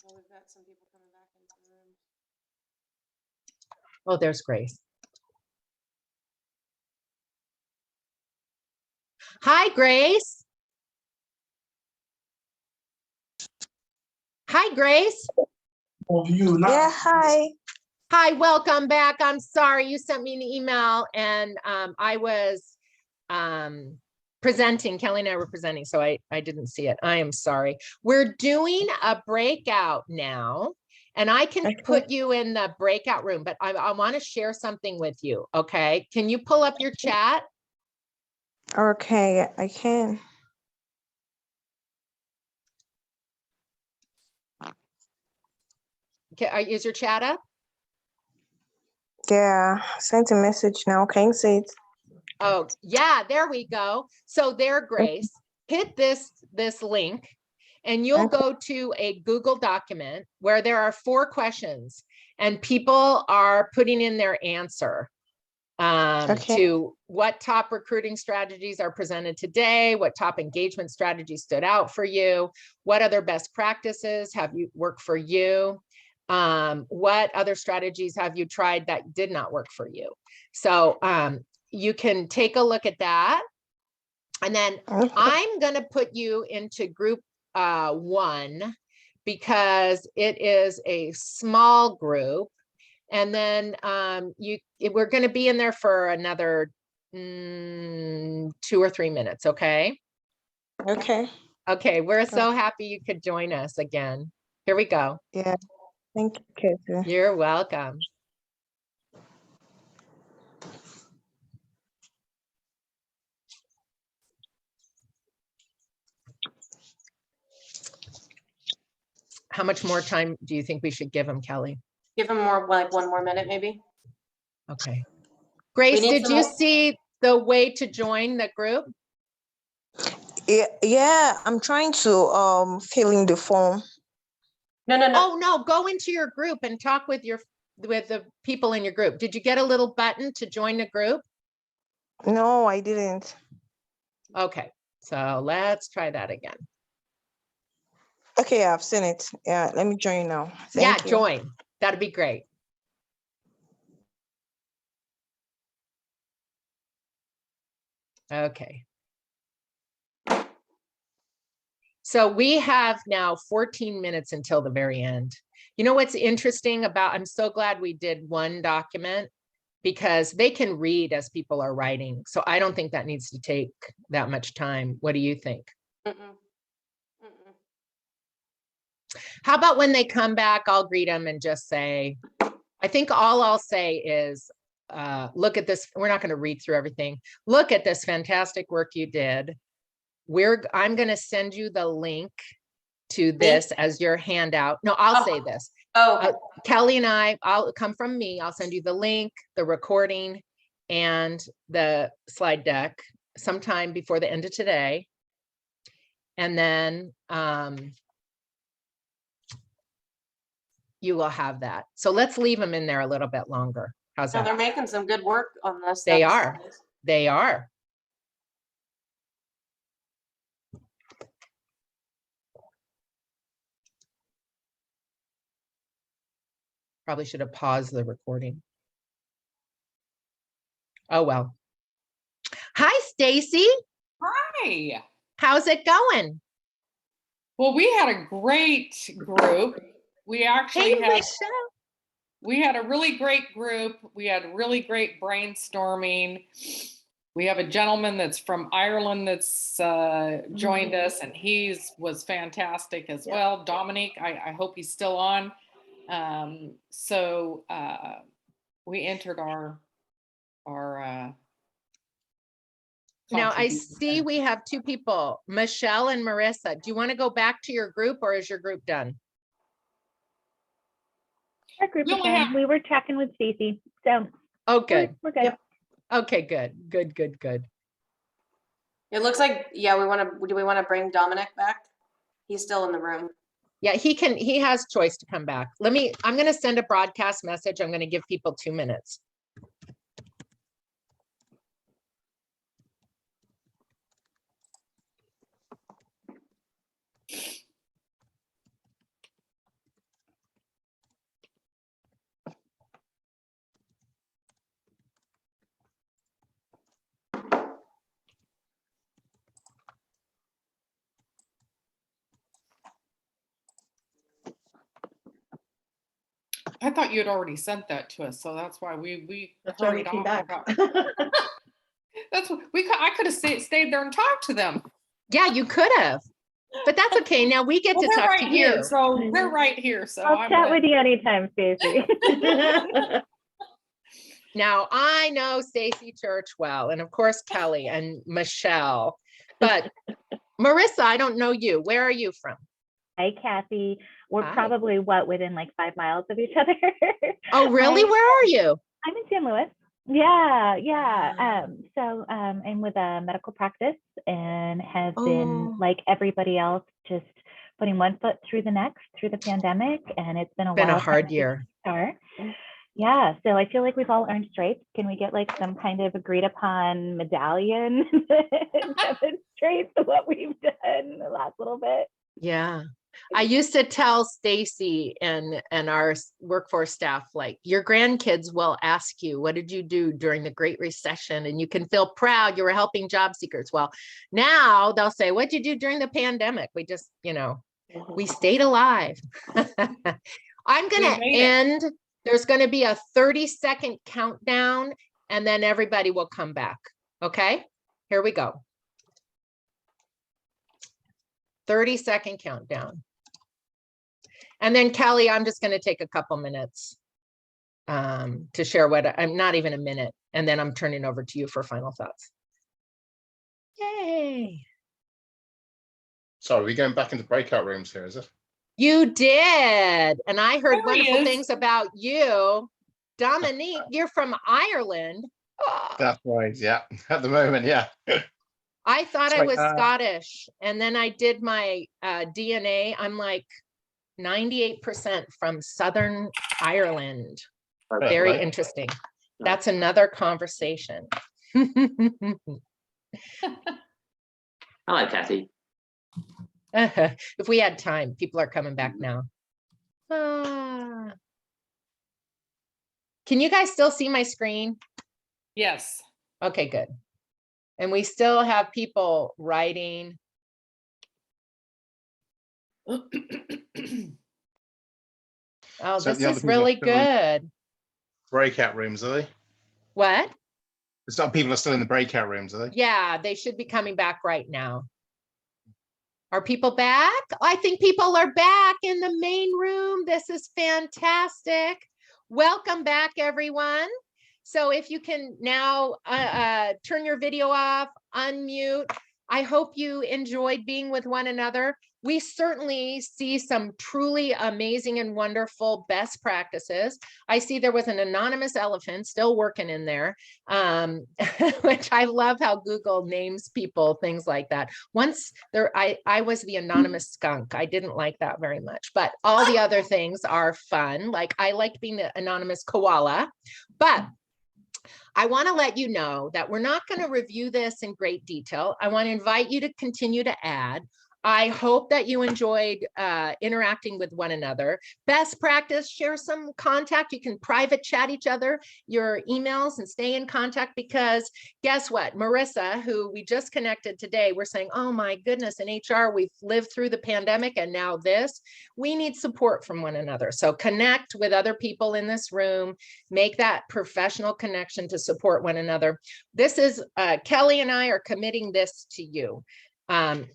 Well, we've got some people coming back into the room. Oh, there's Grace. Hi, Grace. Hi, Grace. Yeah, hi. Hi, welcome back. I'm sorry, you sent me an email and I was presenting, Kelly and I were presenting, so I didn't see it. I am sorry. We're doing a breakout now, and I can put you in the breakout room, but I want to share something with you, okay? Can you pull up your chat? Okay, I can. Okay, is your chat up? Yeah, sent a message now. Can you see it? Oh, yeah, there we go. So there, Grace, hit this link and you'll go to a Google document where there are 4 questions and people are putting in their answer to what top recruiting strategies are presented today, what top engagement strategies stood out for you, what other best practices have you worked for you, what other strategies have you tried that did not work for you. So you can take a look at that. And then I'm going to put you into group 1 because it is a small group. And then we're going to be in there for another 2 or 3 minutes. Okay. Okay. Okay. We're so happy you could join us again. Here we go. Yeah. Thank you, Kely. You're welcome. How much more time do you think we should give him, Kelly? Give them more, like 1 more minute, maybe. Okay. Grace, did you see the way to join the group? Yeah, I'm trying to fill in the form. No. Oh no, go into your group and talk with the people in your group. Did you get a little button to join the group? No, I didn't. Okay, so let's try that again. Okay, I've seen it. Yeah, let me join now. Thank you. Join. That'd be great. Okay. So we have now 14 minutes until the very end. You know what's interesting about, I'm so glad we did 1 document because they can read as people are writing. So I don't think that needs to take that much time. What do you think? How about when they come back, I'll greet them and just say, I think all I'll say is, look at this. We're not going to read through everything. Look at this fantastic work you did. I'm going to send you the link to this as your handout. No, I'll say this. Kely and I'll come from me. I'll send you the link, the recording, and the slide deck sometime before the end of today. And then you will have that. So let's leave them in there a little bit longer. How's that? They're making some good work on this. They are. They are. Probably should have paused the recording. Oh, well. Hi, Stacy. Hi. How's it going? Well, we had a great group. We actually we had a really great group. We had really great brainstorming. We have a gentleman that's from Ireland that's joined us, and was fantastic as well. Dominique, I hope he's still on. So we entered our now I see we have two people, Michelle and Marissa. Do you want to go back to your group, or is your group done? Our group is done. We were checking with Stacy. So good. We're good. Yep. Okay, good. It looks like, do we want to bring Dominic back? He's still in the room. Yeah, he has choice to come back. I'm going to send a broadcast message. I'm going to give people 2 minutes. I thought you had already sent that to us, so that's why we hurried on. back. That's what I could have stayed there and talked to them. Yeah, you could have, but that's okay. Now we get to talk to you. So they're right here. So I'll chat with you anytime, Stacy. Now I know Stacy Church well, and of course Kely and Michelle, but Marissa, I don't know you. Where are you from? Hi, Kathy. We're probably within like 5 miles of each other. Oh, really? Where are you? I'm in San Luis. Yeah. So I'm with a medical practice and have been like everybody else, just putting one foot through the next through the pandemic, and it's been a hard year. Yeah, so I feel like we've all earned stripes. Can we get like some kind of agreed upon medallion that demonstrates what we've done the last little bit? Yeah. I used to tell Stacy and our workforce staff, like, your grandkids will ask you, what did you do during the Great Recession? And you can feel proud you were helping job seekers. Well, now they'll say, what'd you do during the pandemic? We just, we stayed alive. I'm going to end. There's going to be a 30-second countdown, and then everybody will come back. Okay, here we go. 30-second countdown. And then Kely, I'm just going to take a couple minutes to share I'm not even a minute. And then I'm turning over to you for final thoughts. Yay. Sorry, we're going back into breakout rooms here, is it? You did. And I heard wonderful things about you. Dominique, you're from Ireland. Oh. That's right. Yeah. At the moment, yeah. I thought I was Scottish, and then I did my DNA. I'm like 98% from Southern Ireland. Very interesting. That's another conversation. Hello, Kathy. If we had time, people are coming back now. Can you guys still see my screen? Yes. Okay, good. And we still have people writing. Oh, this is really good. Breakout rooms, are they? What? Some people are still in the breakout rooms, are they? Yeah, they should be coming back right now. Are people back? I think people are back in the main room. This is fantastic. Welcome back, everyone. So if you can now turn your video off, unmute. I hope you enjoyed being with one another. We certainly see some truly amazing and wonderful best practices. I see there was an anonymous elephant still working in there, which I love how Google names people, things like that. Once there, I was the anonymous skunk. I didn't like that very much, but all the other things are fun. Like I liked being the anonymous koala, but I want to let you know that we're not going to review this in great detail. I want to invite you to continue to add. I hope that you enjoyed interacting with one another. Best practice, share some contact. You can private chat each other, your emails, and stay in contact, because guess what? Marissa, who we just connected today, we're saying, oh my goodness, in HR, we've lived through the pandemic and now this. We need support from one another. So connect with other people in this room, make that professional connection to support one another. This is, Kely and I are committing this to you.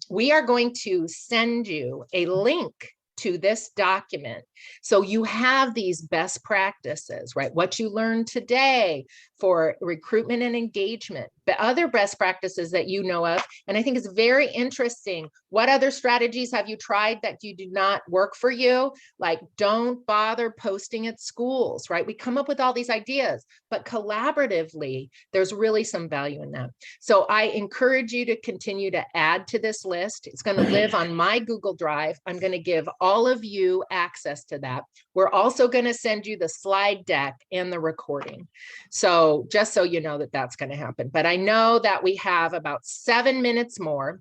We are going to send you a link to this document. So you have these best practices, right? What you learned today for recruitment and engagement, but other best practices that you know of. And I think it's very interesting. What other strategies have you tried that you do not work for you? Like, don't bother posting at schools, right? We come up with all these ideas, but collaboratively, there's really some value in that. So I encourage you to continue to add to this list. It's going to live on my Google Drive. I'm going to give all of you access to that. We're also going to send you the slide deck and the recording. So just so you know that that's going to happen. But I know that we have about 7 minutes more.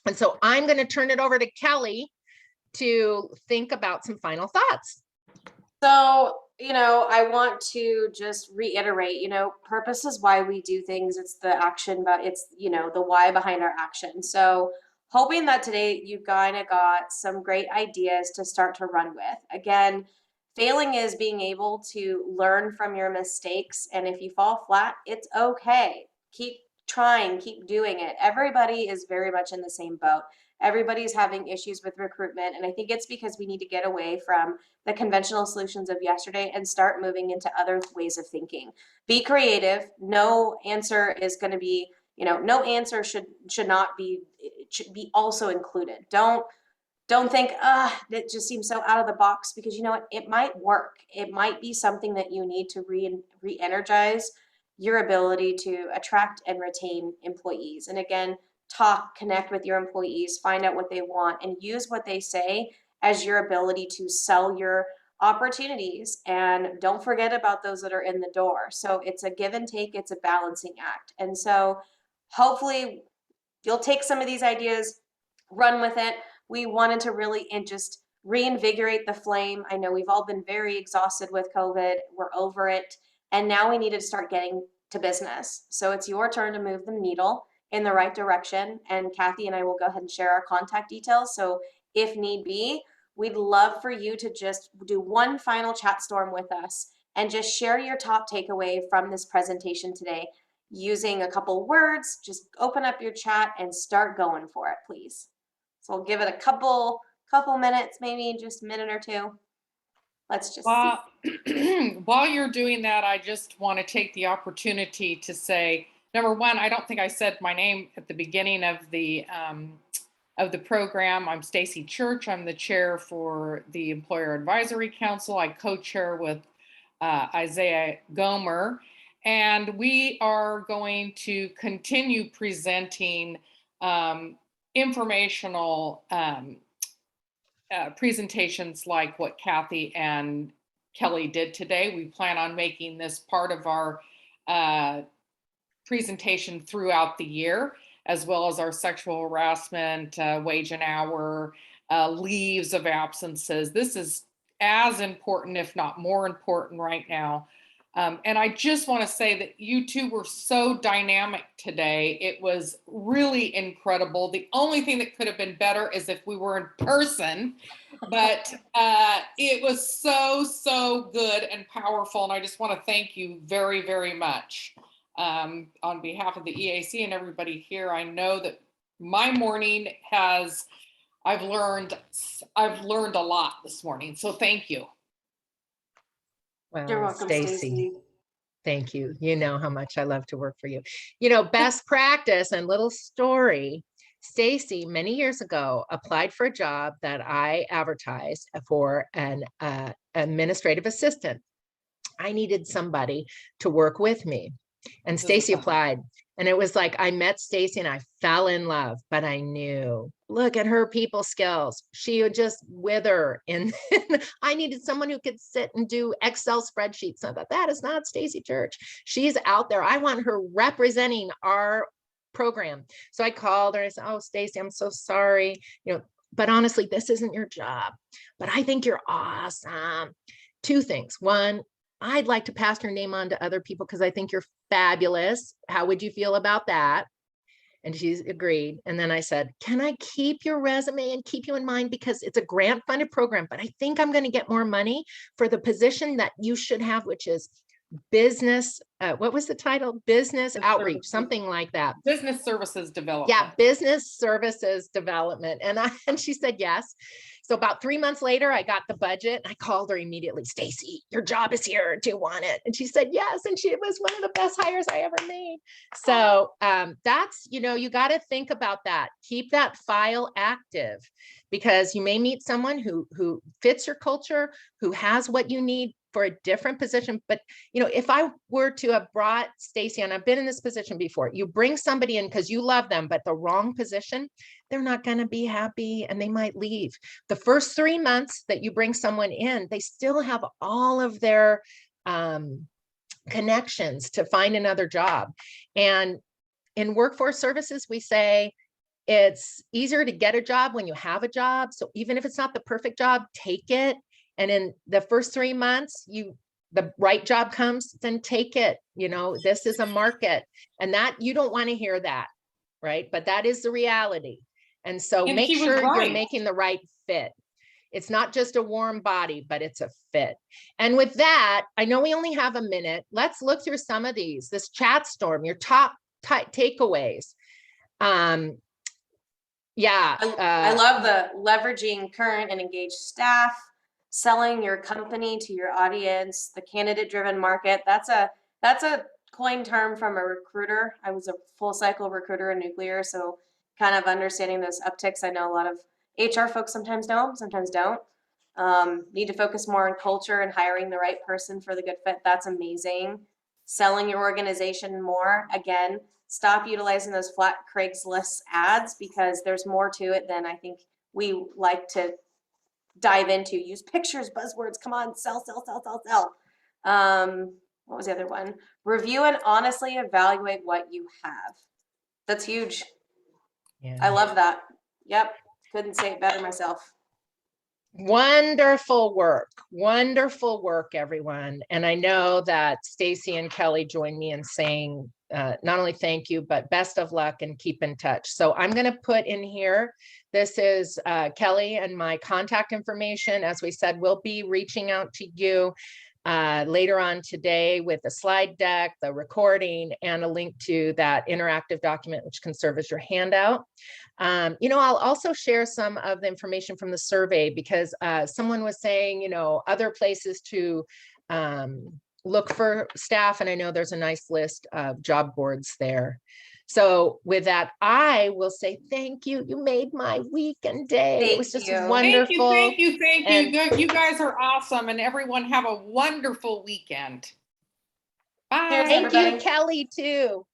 And so I'm going to turn it over to Kely to think about some final thoughts. So, I want to just reiterate, purpose is why we do things. It's the action, but it's, the why behind our action. So hoping that today you kind of got some great ideas to start to run with. Again, failing is being able to learn from your mistakes. And if you fall flat, it's okay. Keep trying, keep doing it. Everybody is very much in the same boat. Everybody's having issues with recruitment. And I think it's because we need to get away from the conventional solutions of yesterday and start moving into other ways of thinking. Be creative. No answer is going to be, no answer should not be, it should be also included. Don't think, that just seems so out of the box, because you know what, it might work. It might be something that you need to re-energize your ability to attract and retain employees. And again, connect with your employees, find out what they want, and use what they say as your ability to sell your opportunities. And don't forget about those that are in the door. So it's a give and take, it's a balancing act. And so hopefully you'll take some of these ideas, run with it. We wanted to really just reinvigorate the flame. I know we've all been very exhausted with COVID. We're over it. And now we need to start getting to business. So it's your turn to move the needle in the right direction. And Kathy and I will go ahead and share our contact details. So if need be, we'd love for you to just do one final chat storm with us and just share your top takeaway from this presentation today using a couple words. Just open up your chat and start going for it, please. So we'll give it a couple minutes, maybe just a minute or two. Let's just see. While you're doing that, I just want to take the opportunity to say, number one, I don't think I said my name at the beginning of the program. I'm Stacy Church. I'm the chair for the Employer Advisory Council. I co-chair with Isaiah Gomer, and we are going to continue presenting informational presentations like what Kathy and Kely did today. We plan on making this part of our presentation throughout the year, as well as our sexual harassment, wage and hour, leaves of absences. This is as important, if not more important right now. And I just want to say that you two were so dynamic today. It was really incredible. The only thing that could have been better is if we were in person, But it was so good and powerful. And I just want to thank you very, very much. On behalf of the EAC and everybody here, I know that my morning I've learned a lot this morning. So thank you. Well, You're welcome, Stacy. Thank you. You know how much I love to work for you. You know, best practice and little story. Stacy, many years ago, applied for a job that I advertised for an administrative assistant. I needed somebody to work with me. And Stacy applied. And it was like, I met Stacy and I fell in love, but I knew, look at her people skills. She would just wither. And I needed someone who could sit and do Excel spreadsheets. I thought, that is not Stacy Church. She's out there. I want her representing our program. So I called her and I said, oh, Stacy, I'm so sorry. You know, but honestly, this isn't your job, but I think you're awesome. Two things. One, I'd like to pass your name on to other people because I think you're fabulous. How would you feel about that? And she agreed. And then I said, can I keep your resume and keep you in mind because it's a grant funded program, but I think I'm going to get more money for the position that you should have, which is business. What was the title? Business outreach, something like that. Business services development. Yeah, business services development. And she said yes. So about 3 months later, I got the budget. I called her immediately, Stacy, your job is here. Do you want it? And she said yes. And she was one of the best hires I ever made. So that's, you know, you got to think about that. Keep that file active because you may meet someone who fits your culture, who has what you need for a different position. But, you know, if I were to have brought Stacy, and I've been in this position before, you bring somebody in because you love them, but the wrong position, they're not going to be happy and they might leave. The first 3 months that you bring someone in, they still have all of their connections to find another job. And in workforce services, we say, it's easier to get a job when you have a job. So even if it's not the perfect job, take it. And in the first 3 months, the right job comes, then take it. You know, this is a market and that you don't want to hear that, right? But that is the reality. And so make sure you're making the right fit. It's not just a warm body, but it's a fit. And with that, I know we only have a minute. Let's look through some of these, this chat storm, your top takeaways. Yeah. I love the leveraging current and engaged staff, selling your company to your audience, the candidate-driven market. That's a coined term from a recruiter. I was a full cycle recruiter in nuclear, so kind of understanding those upticks. I know a lot of HR folks sometimes know, sometimes don't. Need to focus more on culture and hiring the right person for the good fit. That's amazing. Selling your organization more. Again, stop utilizing those flat Craigslist ads because there's more to it than I think we like to dive into. Use pictures, buzzwords, come on, sell. What was the other one? Review and honestly evaluate what you have. That's huge. Yeah. I love that. Yep. Couldn't say it better myself. Wonderful work, everyone. And I know that Stacy and Kelly joined me in saying not only thank you, but best of luck and keep in touch. So I'm going to put in here, this is Kelly and my contact information. As we said, we'll be reaching out to you later on today with a slide deck, the recording, and a link to that interactive document, which can serve as your handout. You know, I'll also share some of the information from the survey because someone was saying, you know, other places to look for staff. And I know there's a nice list of job boards there. So with that, I will say thank you. You made my week and day. It was just wonderful. Thank you. You guys are awesome. And everyone have a wonderful weekend. Bye. Thank you, Kelly, too.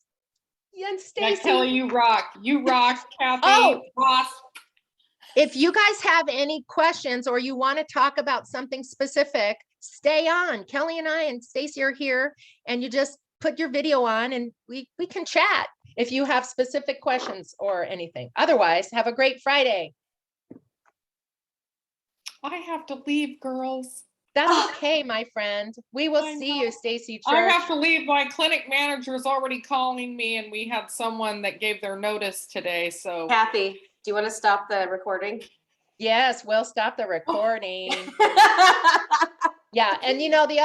And Stacy. Yeah, Kelly, you rock. You rock, Kathy. Oh, Ross. If you guys have any questions or you want to talk about something specific, stay on. Kelly and I and Stacy are here, and you just put your video on and we can chat if you have specific questions or anything. Otherwise, have a great Friday. I have to leave, girls. That's okay, my friend. We will see you, Stacy Church. I have to leave. My clinic manager is already calling me, and we had someone that gave their notice today. So, Kathy, do you want to stop the recording? Yes, we'll stop the recording. Yeah, and you know, the